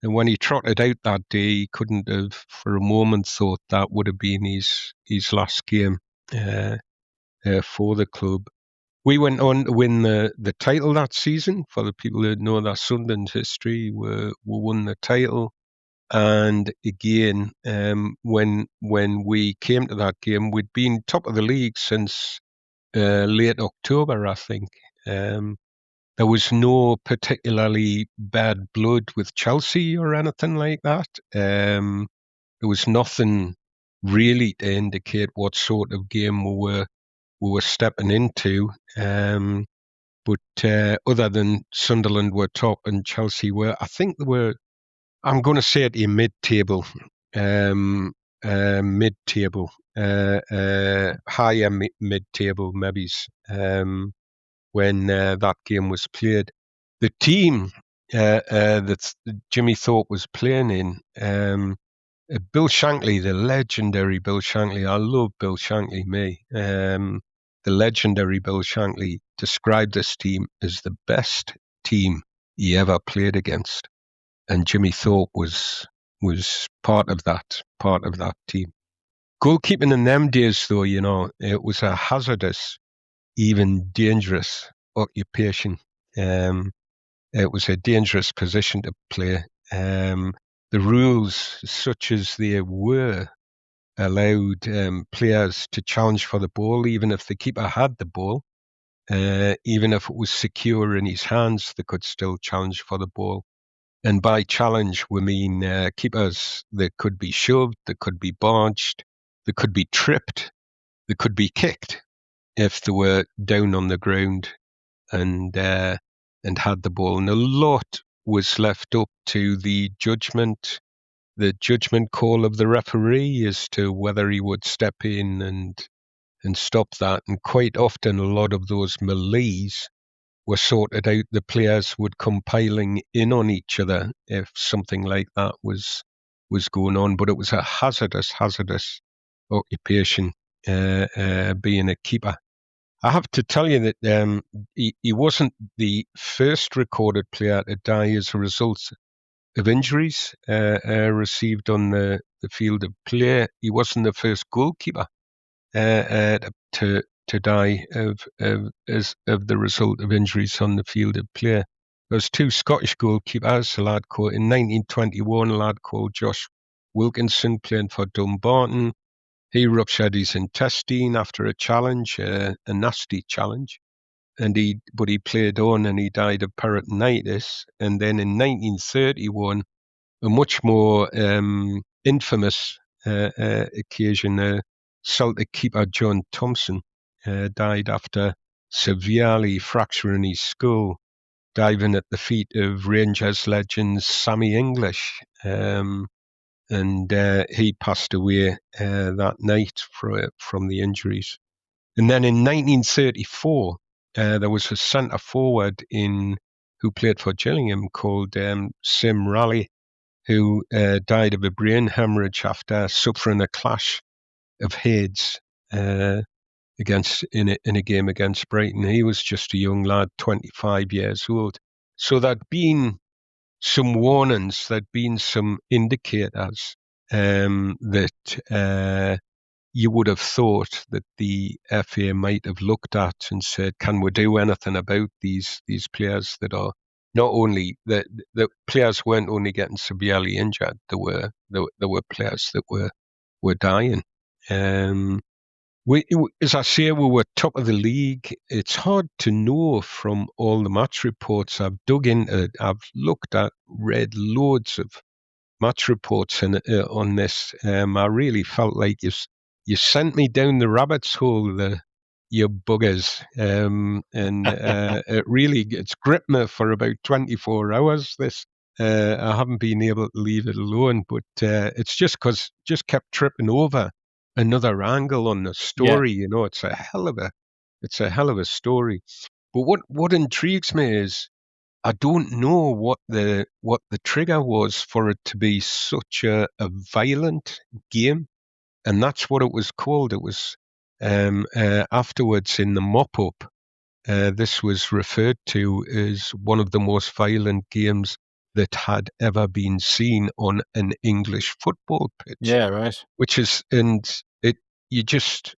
And when he trotted out that day, he couldn't have for a moment thought that would have been his last game for the club. We went on to win the title that season. For the people who know that Sunderland history, we won the title. And again, when we came to that game, we'd been top of the league since late October, I think. There was no particularly bad blood with Chelsea or anything like that. There was nothing really to indicate what sort of game we were stepping into. But other than Sunderland were top and Chelsea were, I think they were, I'm going to say it in mid-table, higher mid-table maybe, when that game was played. The team that Jimmy Thorpe was playing in, Bill Shankly, the legendary Bill Shankly, I love Bill Shankly, the legendary Bill Shankly described this team as the best team he ever played against. And Jimmy Thorpe was part of that team. Goalkeeping in them days, though, it was a hazardous, even dangerous occupation. It was a dangerous position to play. The rules, such as they were, allowed players to challenge for the ball, even if the keeper had the ball. Even if it was secure in his hands, they could still challenge for the ball. And by challenge, we mean keepers that could be shoved, that could be barged, that could be tripped, that could be kicked if they were down on the ground and had the ball. And a lot was left up to the judgment call of the referee as to whether he would step in and stop that. And quite often, a lot of those melees were sorted out. The players would come piling in on each other if something like that was going on. But it was a hazardous occupation, being a keeper. I have to tell you that he wasn't the first recorded player to die as a result of injuries received on the field of play. He wasn't the first goalkeeper to die as the result of injuries on the field of play. There was two Scottish goalkeepers, in 1921, a lad called Josh Wilkinson playing for Dumbarton. He ruptured his intestine after a challenge, a nasty challenge, but he played on and he died of peritonitis. And then in 1931, a much more infamous occasion, Celtic keeper John Thompson died after severely fracturing his skull, diving at the feet of Rangers legend Sammy English. And he passed away that night from the injuries. And then in 1934, there was a centre forward who played for Gillingham called Sim Raleigh, who died of a brain hemorrhage after suffering a clash of heads in a game against Brighton. He was just a young lad, 25 years old. So there'd been some warnings, there'd been some indicators that you would have thought that the FA might have looked at and said, can we do anything about these players that are not only the players weren't only getting severely injured, there were players that were dying. As I say, we were top of the league. It's hard to know from all the match reports I've dug into. I've read loads of match reports on this. I really felt like you sent me down the rabbit's hole, you buggers. It's gripped me for about 24 hours. This I haven't been able to leave it alone, but it's just kept tripping over another angle on the story. Yeah. It's a hell of a story. But what intrigues me is I don't know what the trigger was for it to be such a violent game, and that's what it was called. It was afterwards in the mop-up. This was referred to as one of the most violent games that had ever been seen on an English football pitch. Yeah, right. Which is, and it just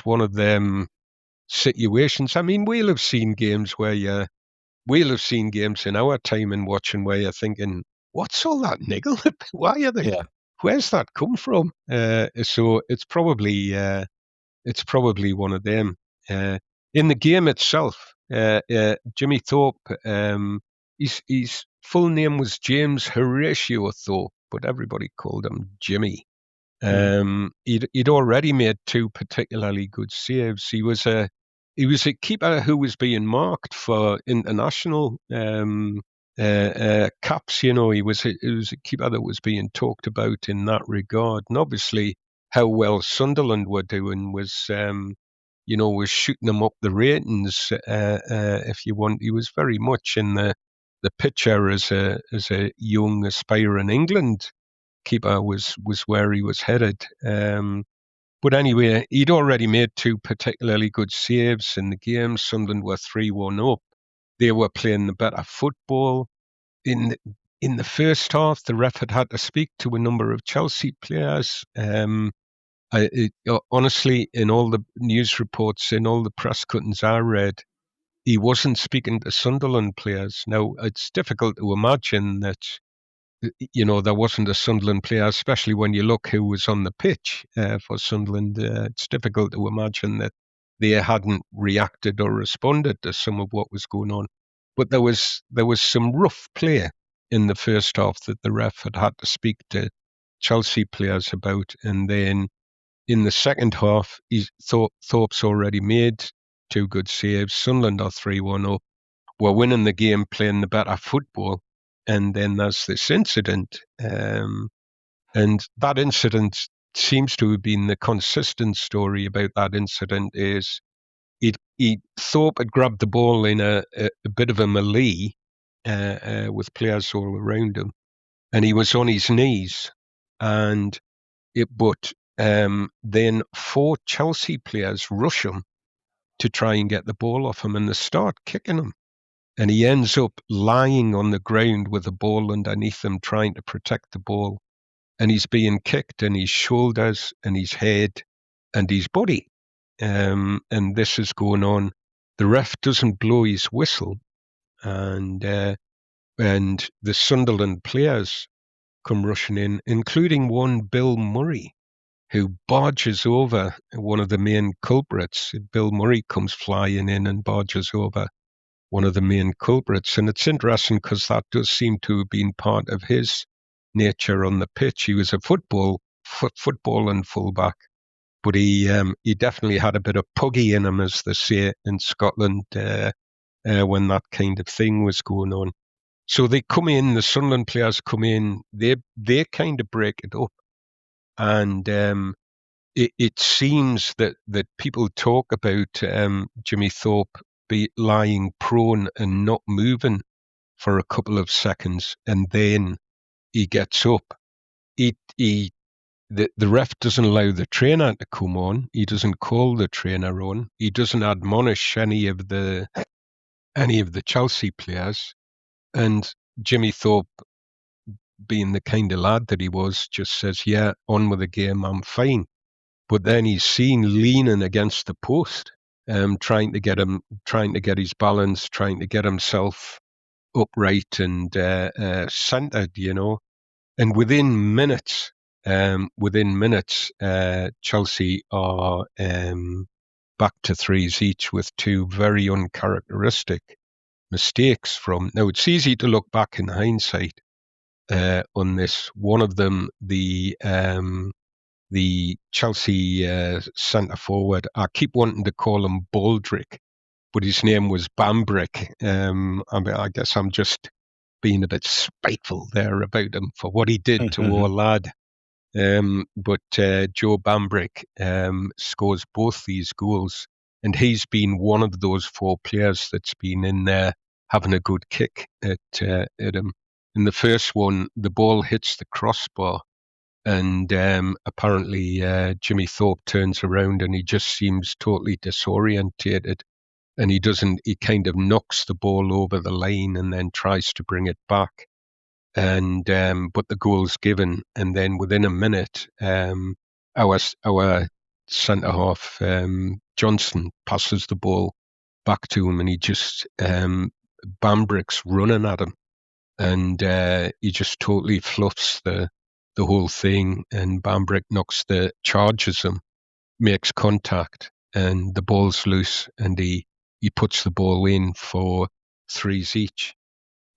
one of them situations. I mean, we'll have seen games in our time and watching where you're thinking, what's all that niggle? Why are they? Yeah. Where's that come from? So it's probably one of them. In the game itself, Jimmy Thorpe, his full name was James Horatio Thorpe, but everybody called him Jimmy. He'd already made 2 particularly good saves. He was a keeper who was being marked for international caps. He was a keeper that was being talked about in that regard. And obviously, how well Sunderland were doing was shooting them up the ratings. If you want, he was very much in the picture as a young aspiring England keeper was where he was headed. But anyway, he'd already made 2 particularly good saves in the game. Sunderland were 3-1 up. They were playing the better football. In the first half, the ref had to speak to a number of Chelsea players. Honestly, in all the news reports, in all the press cuttings I read, he wasn't speaking to Sunderland players. Now, it's difficult to imagine that there wasn't a Sunderland player, especially when you look who was on the pitch for Sunderland. It's difficult to imagine that they hadn't reacted or responded to some of what was going on. But there was some rough play in the first half that the ref had to speak to Chelsea players about, and then in the second half, Thorpe's already made 2 good saves. Sunderland are 3-1 up. We're winning the game, playing the better football. And then there's this incident. And that incident seems to have been the consistent story about that incident is Thorpe had grabbed the ball in a bit of a melee with players all around him. And he was on his knees. But then 4 Chelsea players rush him to try and get the ball off him, and they start kicking him. And he ends up lying on the ground with the ball underneath him, trying to protect the ball. And he's being kicked in his shoulders and his head and his body. And this is going on. The ref doesn't blow his whistle. And the Sunderland players come rushing in, including one Bill Murray, who barges over one of the main culprits. Bill Murray comes flying in and barges over one of the main culprits. And it's interesting because that does seem to have been part of his nature on the pitch. He was a football and fullback, but he definitely had a bit of puggy in him, as they say in Scotland, when that kind of thing was going on. So they come in, the Sunderland players come in, they kind of break it up. And it seems that people talk about Jimmy Thorpe be lying prone and not moving for a couple of seconds, and then he gets up. The ref doesn't allow the trainer to come on. He doesn't call the trainer on. He doesn't admonish any of the Chelsea players. And Jimmy Thorpe, being the kind of lad that he was, just says, "Yeah, on with the game. I'm fine." But then he's seen leaning against the post, trying to get his balance, trying to get himself upright and centered, And within minutes, Chelsea are back to 3s each with 2 very uncharacteristic mistakes from. Now, it's easy to look back in hindsight on this. One of them, the Chelsea centre forward, I keep wanting to call him Baldrick, but his name was Bambrick. I guess I'm just being a bit spiteful there about him for what he did to our lad. But Joe Bambrick scores both these goals, and he's been one of those 4 players that's been in there having a good kick at him. In the first one, the ball hits the crossbar, and apparently Jimmy Thorpe turns around and he just seems totally disorientated, and he kind of knocks the ball over the line and then tries to bring it back, and but the goal's given, and then within a minute, our centre half Johnson passes the ball back to him, and he just Bambrick's running at him, and he just totally fluffs the whole thing, and Bambrick charges him, makes contact, and the ball's loose, and he puts the ball in for threes each.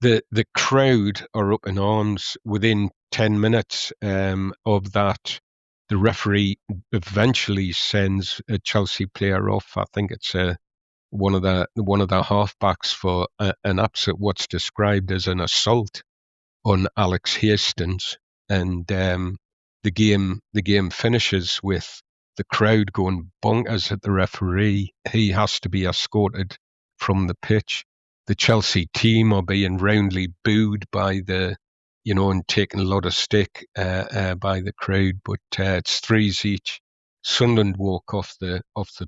The crowd are up in arms. Within 10 minutes of that, the referee eventually sends a Chelsea player off. I think it's one of the halfbacks for an absolute what's described as an assault on Alex Hastings, and the game finishes with the crowd going bonkers at the referee. He has to be escorted from the pitch. The Chelsea team are being roundly booed by and taking a lot of stick by the crowd, but it's threes each. Sunderland walk off the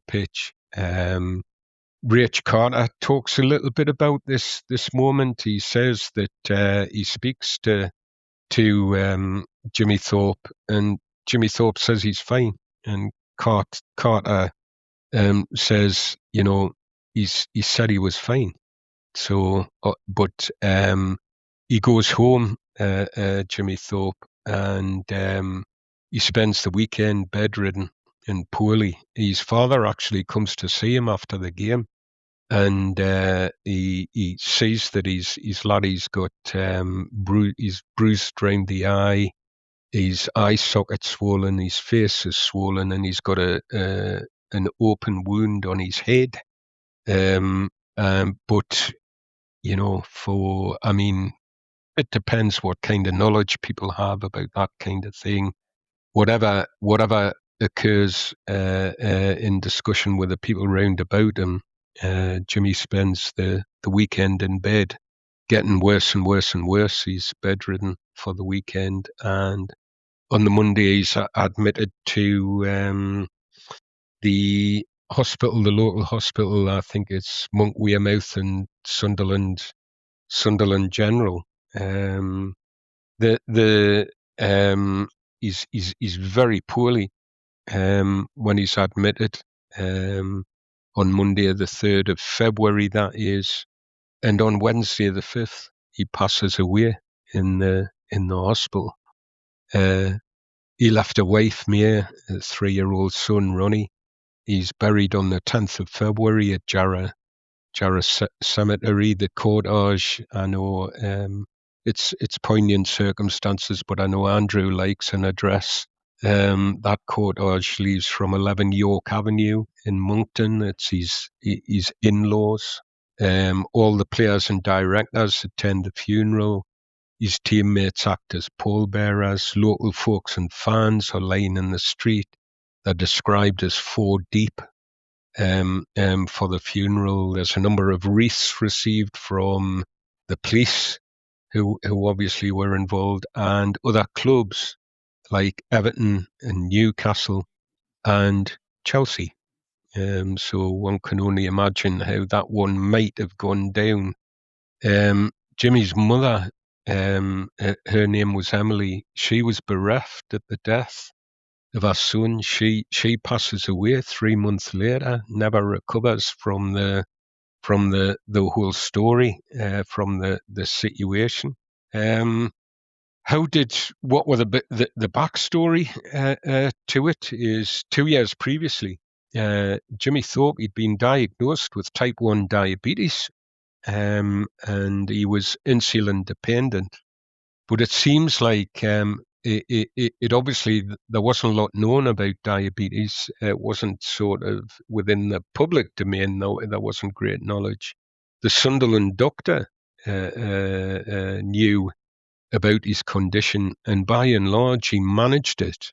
pitch. Rach Carter talks a little bit about this moment. He says that he speaks to Jimmy Thorpe, and Jimmy Thorpe says he's fine, and Carter says, he said he was fine. So, but he goes home, Jimmy Thorpe, and he spends the weekend bedridden and poorly. His father actually comes to see him after the game, and he sees that his laddie's got he's bruised around the eye, his eye socket swollen, his face is swollen, and he's got an open wound on his head. But it depends what kind of knowledge people have about that kind of thing. Whatever occurs in discussion with the people round about him, Jimmy spends the weekend in bed, getting worse and worse and worse. He's bedridden for the weekend, and on the Monday he's admitted to the hospital, the local hospital. I think it's Monk Wearmouth and Sunderland General. He's very poorly when he's admitted on Monday the 3rd of February, that is, and on Wednesday the 5th he passes away in the hospital. He left a wife, Mia, a 3-year-old son, Ronnie. He's buried on the 10th of February at Jarrah Cemetery. The cortege, I know it's poignant circumstances, but I know Andrew likes an address. That cortege leaves from 11 York Avenue in Moncton. It's his in-laws. All the players and directors attend the funeral. His teammates act as pallbearers. Local folks and fans are lying in the street. They're described as 4 deep for the funeral. There's a number of wreaths received from the police, who obviously were involved, and other clubs like Everton and Newcastle and Chelsea. So one can only imagine how that one might have gone down. Jimmy's mother, her name was Emily. She was bereft at the death of her son. She passes away 3 months later, never recovers from the whole story, from the situation. What were the backstory to it is 2 years previously, Jimmy Thorpe, he'd been diagnosed with type 1 diabetes, and he was insulin dependent. But it seems like it obviously, there wasn't a lot known about diabetes. It wasn't sort of within the public domain, though. There wasn't great knowledge. The Sunderland doctor knew about his condition, and by and large, he managed it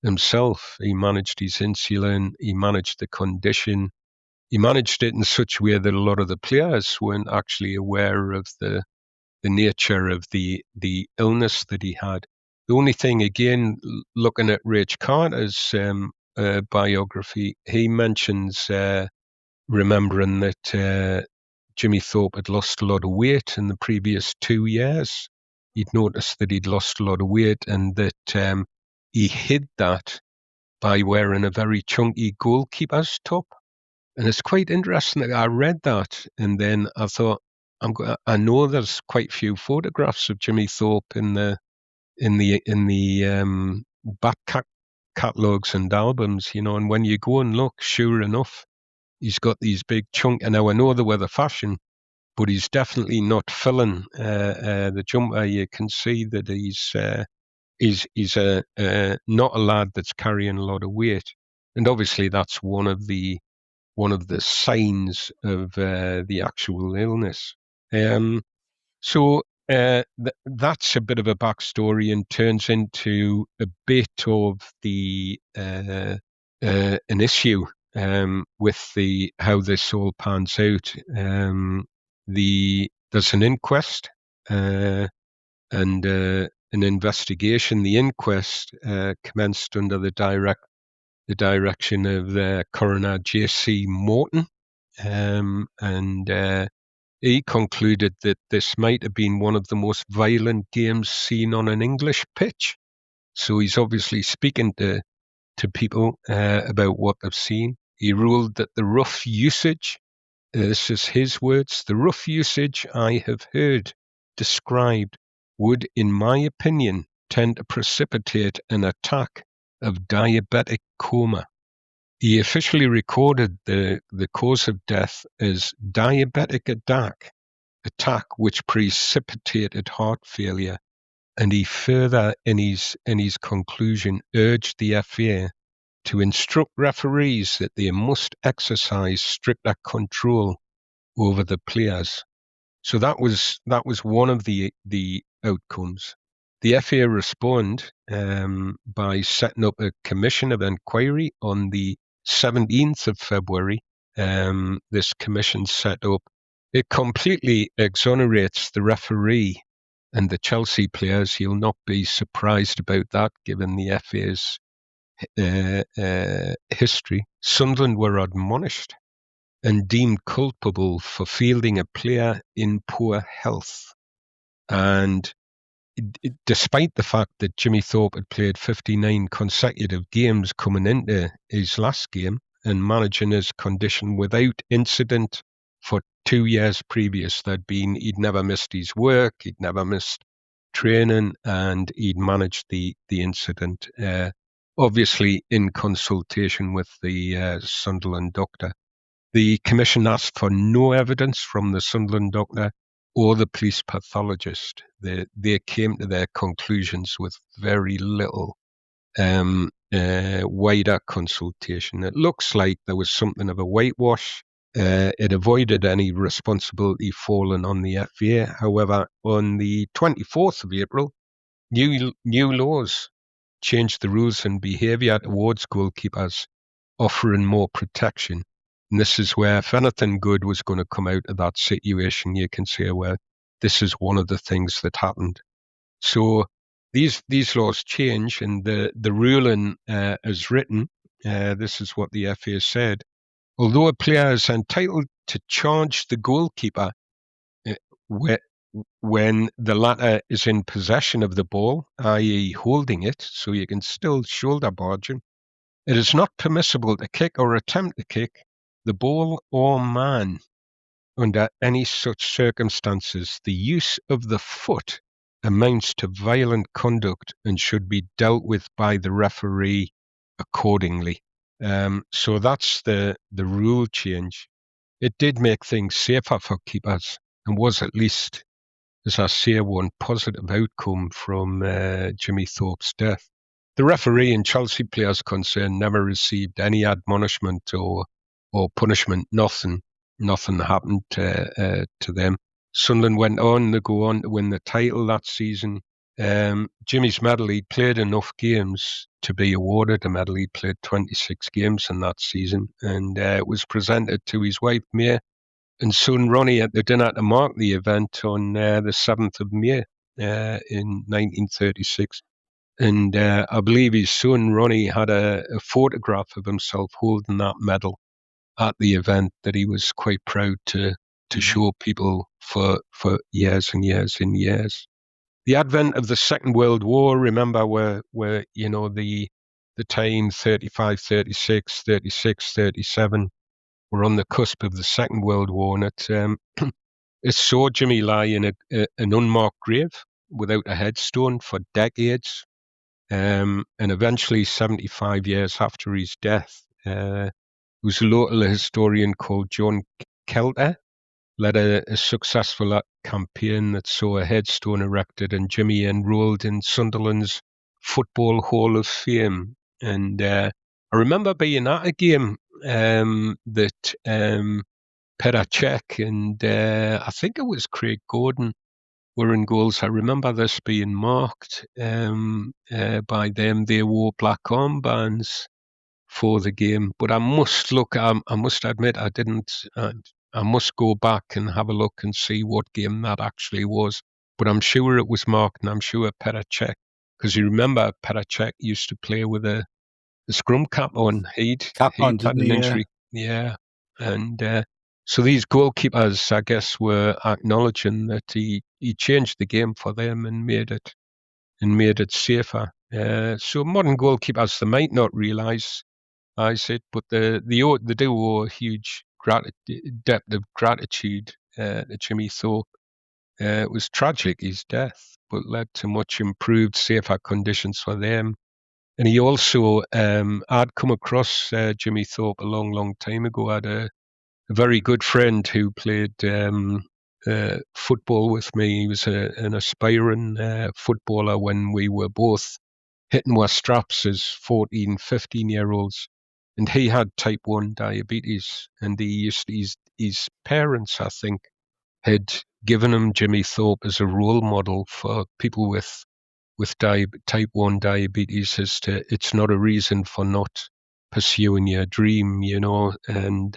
himself. He managed his insulin, he managed the condition. he managed it in such a way that a lot of the players weren't actually aware of the nature of the illness that he had. The only thing, again, looking at Rach Carter's biography, he mentions remembering that Jimmy Thorpe had lost a lot of weight in the previous 2 years. He'd noticed that he'd lost a lot of weight and that he hid that by wearing a very chunky goalkeeper's top. And it's quite interesting that I read that, and then I thought, I know there's quite a few photographs of Jimmy Thorpe in the back catalogues and albums, and when you go and look, sure enough, he's got these big chunk. And now I know they were the fashion, but he's definitely not filling the jumper. You can see that he's not a lad that's carrying a lot of weight, and obviously that's one of the signs of the actual illness. So that's a bit of a backstory and turns into a bit of the an issue with how this all pans out. There's an inquest and an investigation. The inquest commenced under the direction of Coroner J.C. Morton, and he concluded that this might have been one of the most violent games seen on an English pitch. So he's obviously speaking to people about what they've seen. He ruled that the rough usage, this is his words, the rough usage I have heard described would, in my opinion, tend to precipitate an attack of diabetic coma. He officially recorded the cause of death as diabetic attack which precipitated heart failure, and he further in his conclusion urged the FA to instruct referees that they must exercise stricter control over the players. So that was one of the outcomes. The FA responded by setting up a commission of inquiry on the 17th of February. This commission set up. It completely exonerates the referee and the Chelsea players. You'll not be surprised about that, given the FA's history. Sunderland were admonished and deemed culpable for fielding a player in poor health. And despite the fact that Jimmy Thorpe had played 59 consecutive games coming into his last game and managing his condition without incident for 2 years previous, he'd never missed his work, he'd never missed training, and he'd managed the incident, obviously in consultation with the Sunderland doctor. The commission asked for no evidence from the Sunderland doctor or the police pathologist. They came to their conclusions with very little wider consultation. It looks like there was something of a whitewash. It avoided any responsibility falling on the FA. However, on the 24th of April, new laws changed the rules and behaviour towards goalkeepers, offering more protection. And this is where, if anything good was going to come out of that situation, you can say, well, this is one of the things that happened. So these laws change, and the ruling as written, this is what the FA said. Although a player is entitled to charge the goalkeeper when the latter is in possession of the ball, i.e. holding it, so you can still shoulder barge him, it is not permissible to kick or attempt to kick the ball or man under any such circumstances. The use of the foot amounts to violent conduct and should be dealt with by the referee accordingly. So that's the rule change. It did make things safer for keepers and was, at least, as I say, one positive outcome from Jimmy Thorpe's death. The referee and Chelsea players concerned never received any admonishment or punishment. Nothing happened to them. Sunderland went on to go on to win the title that season. Jimmy's medal, he played enough games to be awarded a medal. He played 26 games in that season, and it was presented to his wife, May, and son Ronnie at the dinner to mark the event on the 7th of May in 1936. And I believe his son Ronnie had a photograph of himself holding that medal at the event that he was quite proud to show people for years and years and years. The advent of the Second World War, remember, where the time 35, 36, 36, 37, we're on the cusp of the Second World War, and it saw Jimmy lie in an unmarked grave without a headstone for decades. And eventually, 75 years after his death, there was a local historian called John Kelter led a successful campaign that saw a headstone erected, and Jimmy enrolled in Sunderland's Football Hall of Fame. And I remember being at a game that Petr Cech and I think it was Craig Gordon were in goals. I remember this being marked by them. They wore black armbands for the game, but I must admit I didn't. I must go back and have a look and see what game that actually was. But I'm sure it was marked, and I'm sure Petr Cech, because you remember Petr Cech used to play with a scrum cap on. He'd had an injury. Yeah. And so these goalkeepers, I guess, were acknowledging that he changed the game for them and made it safer. So modern goalkeepers, they might not realise it, but they do owe a huge debt of gratitude to Jimmy Thorpe. It was tragic, his death, but led to much improved, safer conditions for them. And he also, I'd come across Jimmy Thorpe a long, long time ago. I had a very good friend who played football with me. He was an aspiring footballer when we were both hitting our straps as 14, 15-year-olds. And he had type 1 diabetes. And his parents, I think, had given him Jimmy Thorpe as a role model for people with type 1 diabetes, as to it's not a reason for not pursuing your dream, And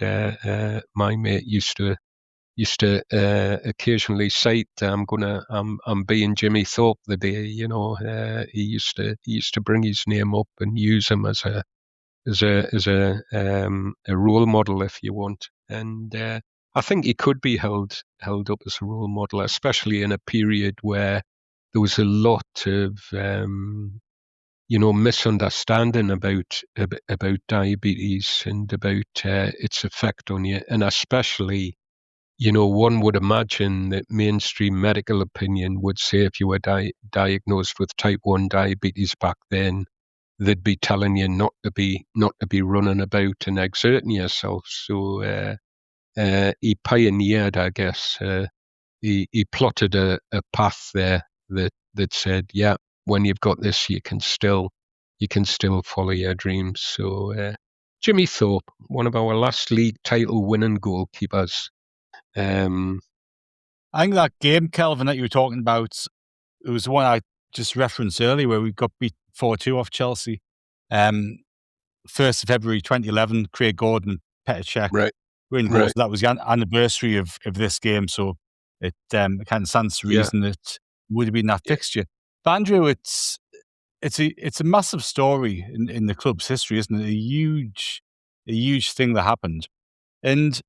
my mate used to occasionally cite, I'm being Jimmy Thorpe the day, he used to bring his name up and use him as a role model, if you want. And I think he could be held up as a role model, especially in a period where there was a lot of misunderstanding about diabetes and about its effect on you, and especially, one would imagine that mainstream medical opinion would say if you were diagnosed with type 1 diabetes back then, they'd be telling you not to be running about and exerting yourself. So he pioneered, I guess. He plotted a path there that said, yeah, when you've got this, you can still follow your dreams. So Jimmy Thorpe, one of our last league title winning goalkeepers. I think that game, Kelvin, that you were talking about, it was the one I just referenced earlier where we got beat 4-2 off Chelsea. 1st of February 2011, Craig Gordon, Petr Cech were in goals. Right. That was the anniversary of this game, so it kind of stands to reason that would have been that fixture. But Andrew, it's a massive story in the club's history, isn't it? A huge thing that happened. And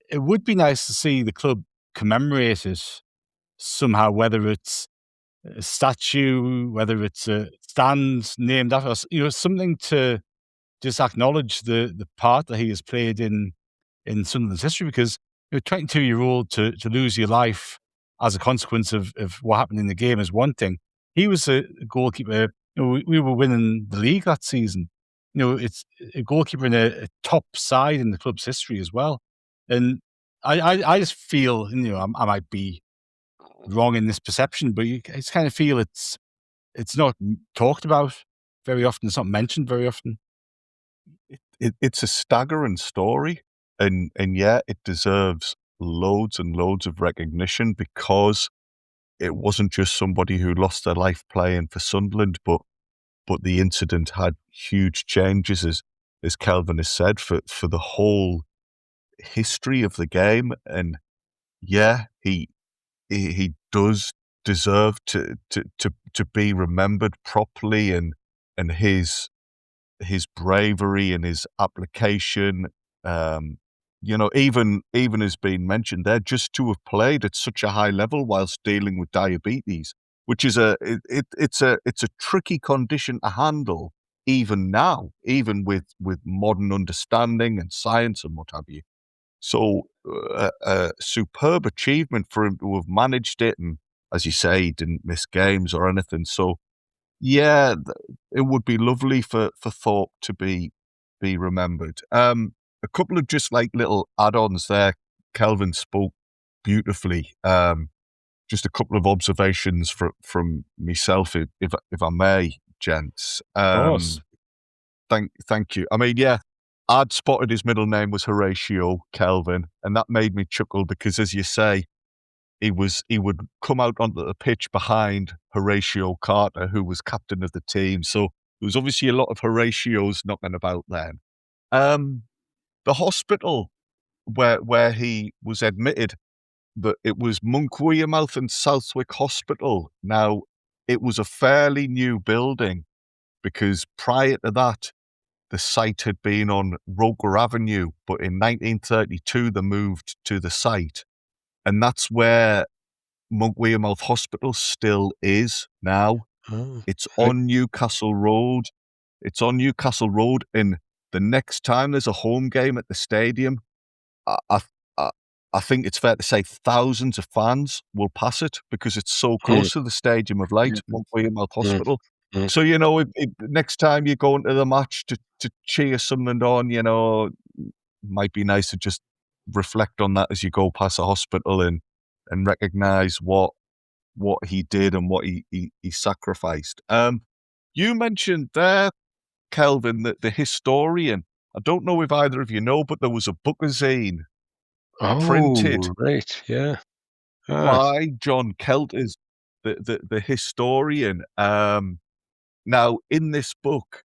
it would be nice to see the club commemorate it somehow, whether it's a statue, whether it's a stand named after us, something to just acknowledge the part that he has played in Sunderland's history, because 22-year-old to lose your life as a consequence of what happened in the game is one thing. He was a goalkeeper. We were winning the league that season. It's a goalkeeper in a top side in the club's history as well. And I just feel, I might be wrong in this perception, but I just kind of feel it's not talked about very often. It's not mentioned very often. It's a staggering story, and yeah, it deserves loads and loads of recognition, because it wasn't just somebody who lost their life playing for Sunderland, but the incident had huge changes, as Kelvin has said, for the whole history of the game. And yeah, he does deserve to be remembered properly, and his bravery and his application, even has been mentioned there, just to have played at such a high level whilst dealing with diabetes, which is it's a tricky condition to handle even now, even with modern understanding and science and what have you. So a superb achievement for him to have managed it, and as you say, he didn't miss games or anything. So yeah, it would be lovely for Thorpe to be remembered. A couple of just like little add-ons there. Kelvin spoke beautifully. Just a couple of observations from myself, if I may, gents. Of course. Thank you. I mean, yeah, I'd spotted his middle name was Horatio, Kelvin, and that made me chuckle because, as you say, he would come out onto the pitch behind Horatio Carter, who was captain of the team. So there was obviously a lot of Horatios knocking about then. The hospital where he was admitted, that it was Monk Wearmouth and Southwick Hospital. Now, it was a fairly new building because prior to that, the site had been on Roker Avenue, but in 1932 they moved to the site, and that's where Monk Wearmouth Hospital still is now. Oh, It's on Newcastle Road. It's on Newcastle Road, and the next time there's a home game at the stadium, I, I, I I think it's fair to say thousands of fans will pass it because it's so close to the Stadium of Light, Monk Wearmouth Hospital. So, if next time you're going to the match to cheer someone on, it might be nice to just reflect on that as you go past the hospital and recognise what he did and what he sacrificed. You mentioned there, Kelvin, that the historian, I don't know if either of you know, but there was a bookazine printed Oh, right, yeah. by John Kelters, the historian. Now, in this book,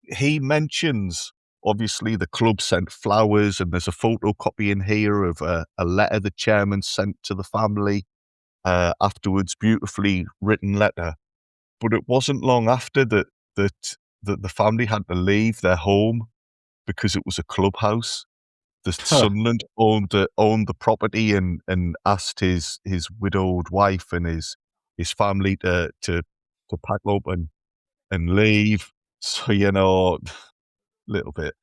he mentions, obviously, the club sent flowers, and there's a photocopy in here of a letter the chairman sent to the family afterwards, beautifully written letter. But it wasn't long after that the family had to leave their home because it was a clubhouse. The Sunderland owned the property and asked his widowed wife and his family to pack up and leave. So little bit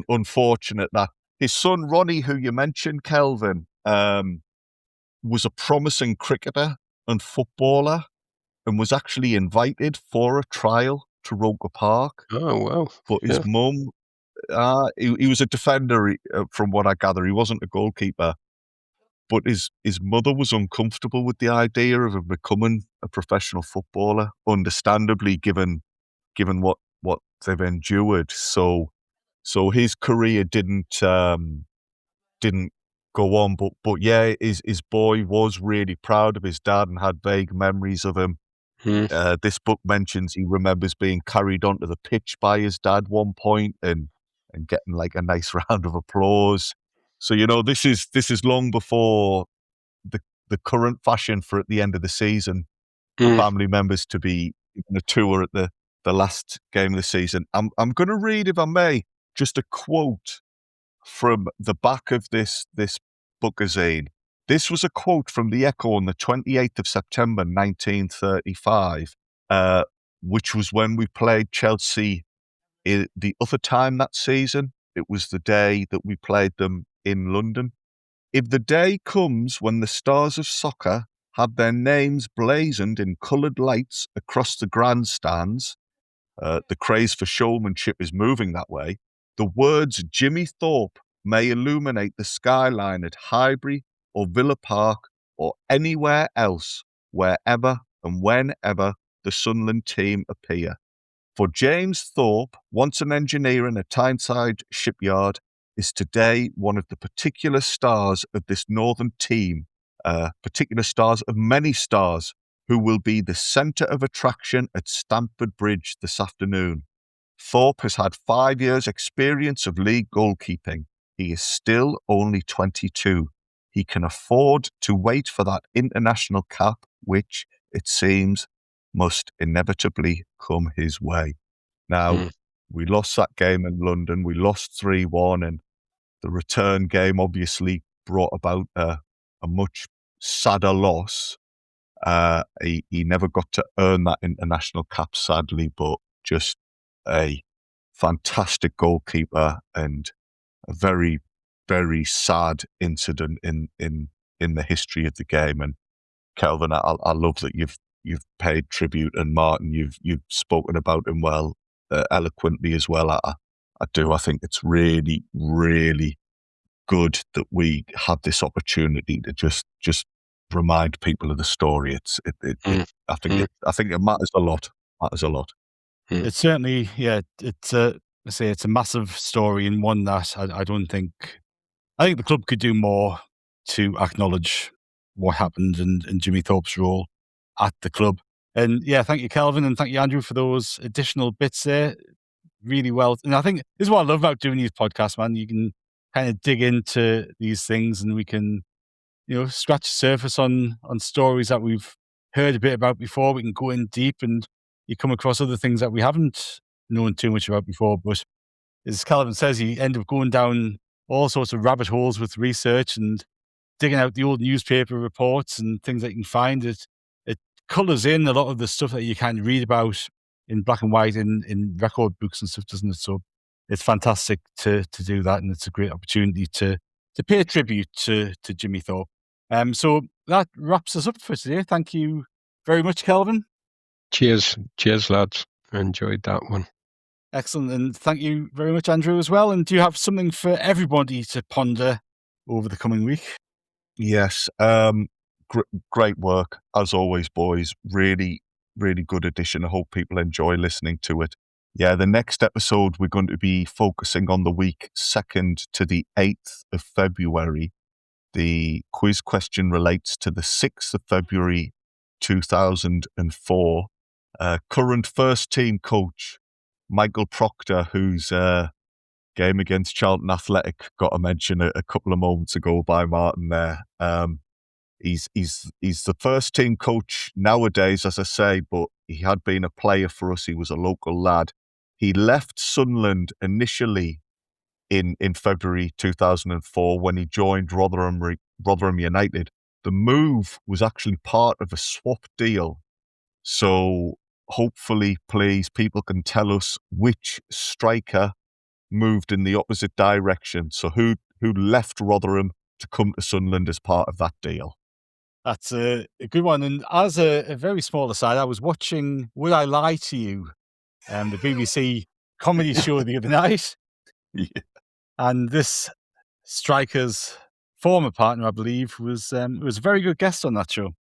unfortunate that his son Ronnie, who you mentioned, Kelvin, was a promising cricketer and footballer, and was actually invited for a trial to Roker Park. Oh, wow. But his mum, he was a defender, from what I gather. He wasn't a goalkeeper. But his mother was uncomfortable with the idea of him becoming a professional footballer, understandably, given what they've endured. So his career didn't go on. But yeah, his boy was really proud of his dad and had vague memories of him. This book mentions he remembers being carried onto the pitch by his dad one point and getting like a nice round of applause. So this is long before the current fashion for at the end of the season for family members to be given a tour at the last game of the season. I'm going to read, if I may, just a quote from the back of this bookazine. This was a quote from the Echo on the 28th of September 1935, which was when we played Chelsea the other time that season. It was the day that we played them in London. If the day comes when the stars of soccer have their names blazoned in coloured lights across the grandstands, the craze for showmanship is moving that way. The words Jimmy Thorpe may illuminate the skyline at Highbury or Villa Park or anywhere else, wherever and whenever the Sunderland team appear. For James Thorpe, once an engineer in a Tyneside shipyard, is today one of the particular stars of this northern team particular stars of many stars who will be the centre of attraction at Stamford Bridge this afternoon. Thorpe has had 5 years' experience of league goalkeeping. He is still only 22. He can afford to wait for that international cap, which, it seems, must inevitably come his way. Now, we lost that game in London. We lost 3-1, and the return game obviously brought about a much sadder loss. He never got to earn that international cap, sadly, but just a fantastic goalkeeper and a very, very sad incident in the history of the game. And Kelvin, I love that you've paid tribute, and Martin, you've spoken about him well, eloquently as well. I do. I think it's really, really good that we had this opportunity to just remind people of the story. I think it matters a lot. It's certainly, it's a massive story, and one that I think the club could do more to acknowledge what happened and Jimmy Thorpe's role at the club. And yeah, thank you, Kelvin, and thank you, Andrew, for those additional bits there. Really well. And I think this is what I love about doing these podcasts, man. You can kind of dig into these things, and we can, scratch the surface on stories that we've heard a bit about before. We can go in deep, and you come across other things that we haven't known too much about before. But as Kelvin says, you end up going down all sorts of rabbit holes with research and digging out the old newspaper reports and things that you can find. It colours in a lot of the stuff that you can read about in black and white in record books and stuff, doesn't it? So it's fantastic to do that, and it's a great opportunity to pay tribute to Jimmy Thorpe. So that wraps us up for today. Thank you very much, Kelvin. Cheers, lads. I enjoyed that one. Excellent, and thank you very much, Andrew, as well. And do you have something for everybody to ponder over the coming week? Yes, great work as always, boys. Really, really good addition. I hope people enjoy listening to it. Yeah, the next episode we're going to be focusing on the week 2nd to the 8th of February. The quiz question relates to the 6th of February 2004. Current first team coach Michael Proctor, whose game against Charlton Athletic got a mention a couple of moments ago by Martin there. He's the first team coach nowadays, as I say, but he had been a player for us. He was a local lad. He left Sunderland initially in February 2004 when he joined Rotherham United. The move was actually part of a swap deal. So hopefully, please, people can tell us which striker moved in the opposite direction. So who left Rotherham to come to Sunderland as part of that deal? That's a good one. And as a very small aside, I was watching Would I Lie to You, the BBC comedy show the other night. Yeah. And this striker's former partner, I believe, was a very good guest on that show.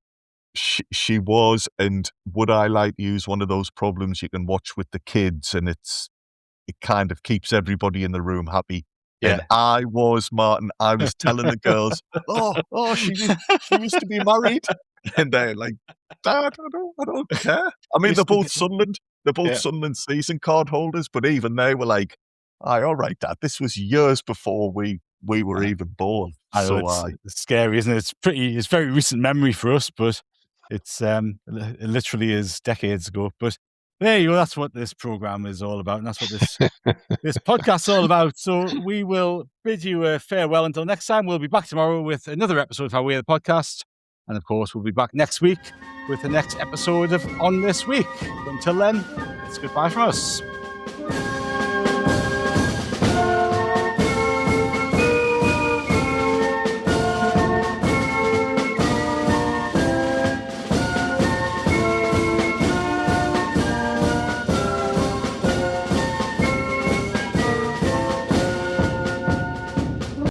She was, and Would I Lie to You is one of those problems you can watch with the kids, and it kind of keeps everybody in the room happy. Yeah. And I was telling the girls, oh, she used to be married. And they're like, Dad, I don't care. I mean, they're both Sunderland. They're both Sunderland season card holders, but even they were like, aye, all right, Dad, this was years before we were even born. It's scary, isn't it? It's very recent memory for us, but it literally is decades ago. But there you go. That's what this program is all about, and that's what this podcast is all about. So we will bid you a farewell until next time. We'll be back tomorrow with another episode of How We're the Podcast, and of course, we'll be back next week with the next episode of On This Week. But until then, it's goodbye from us.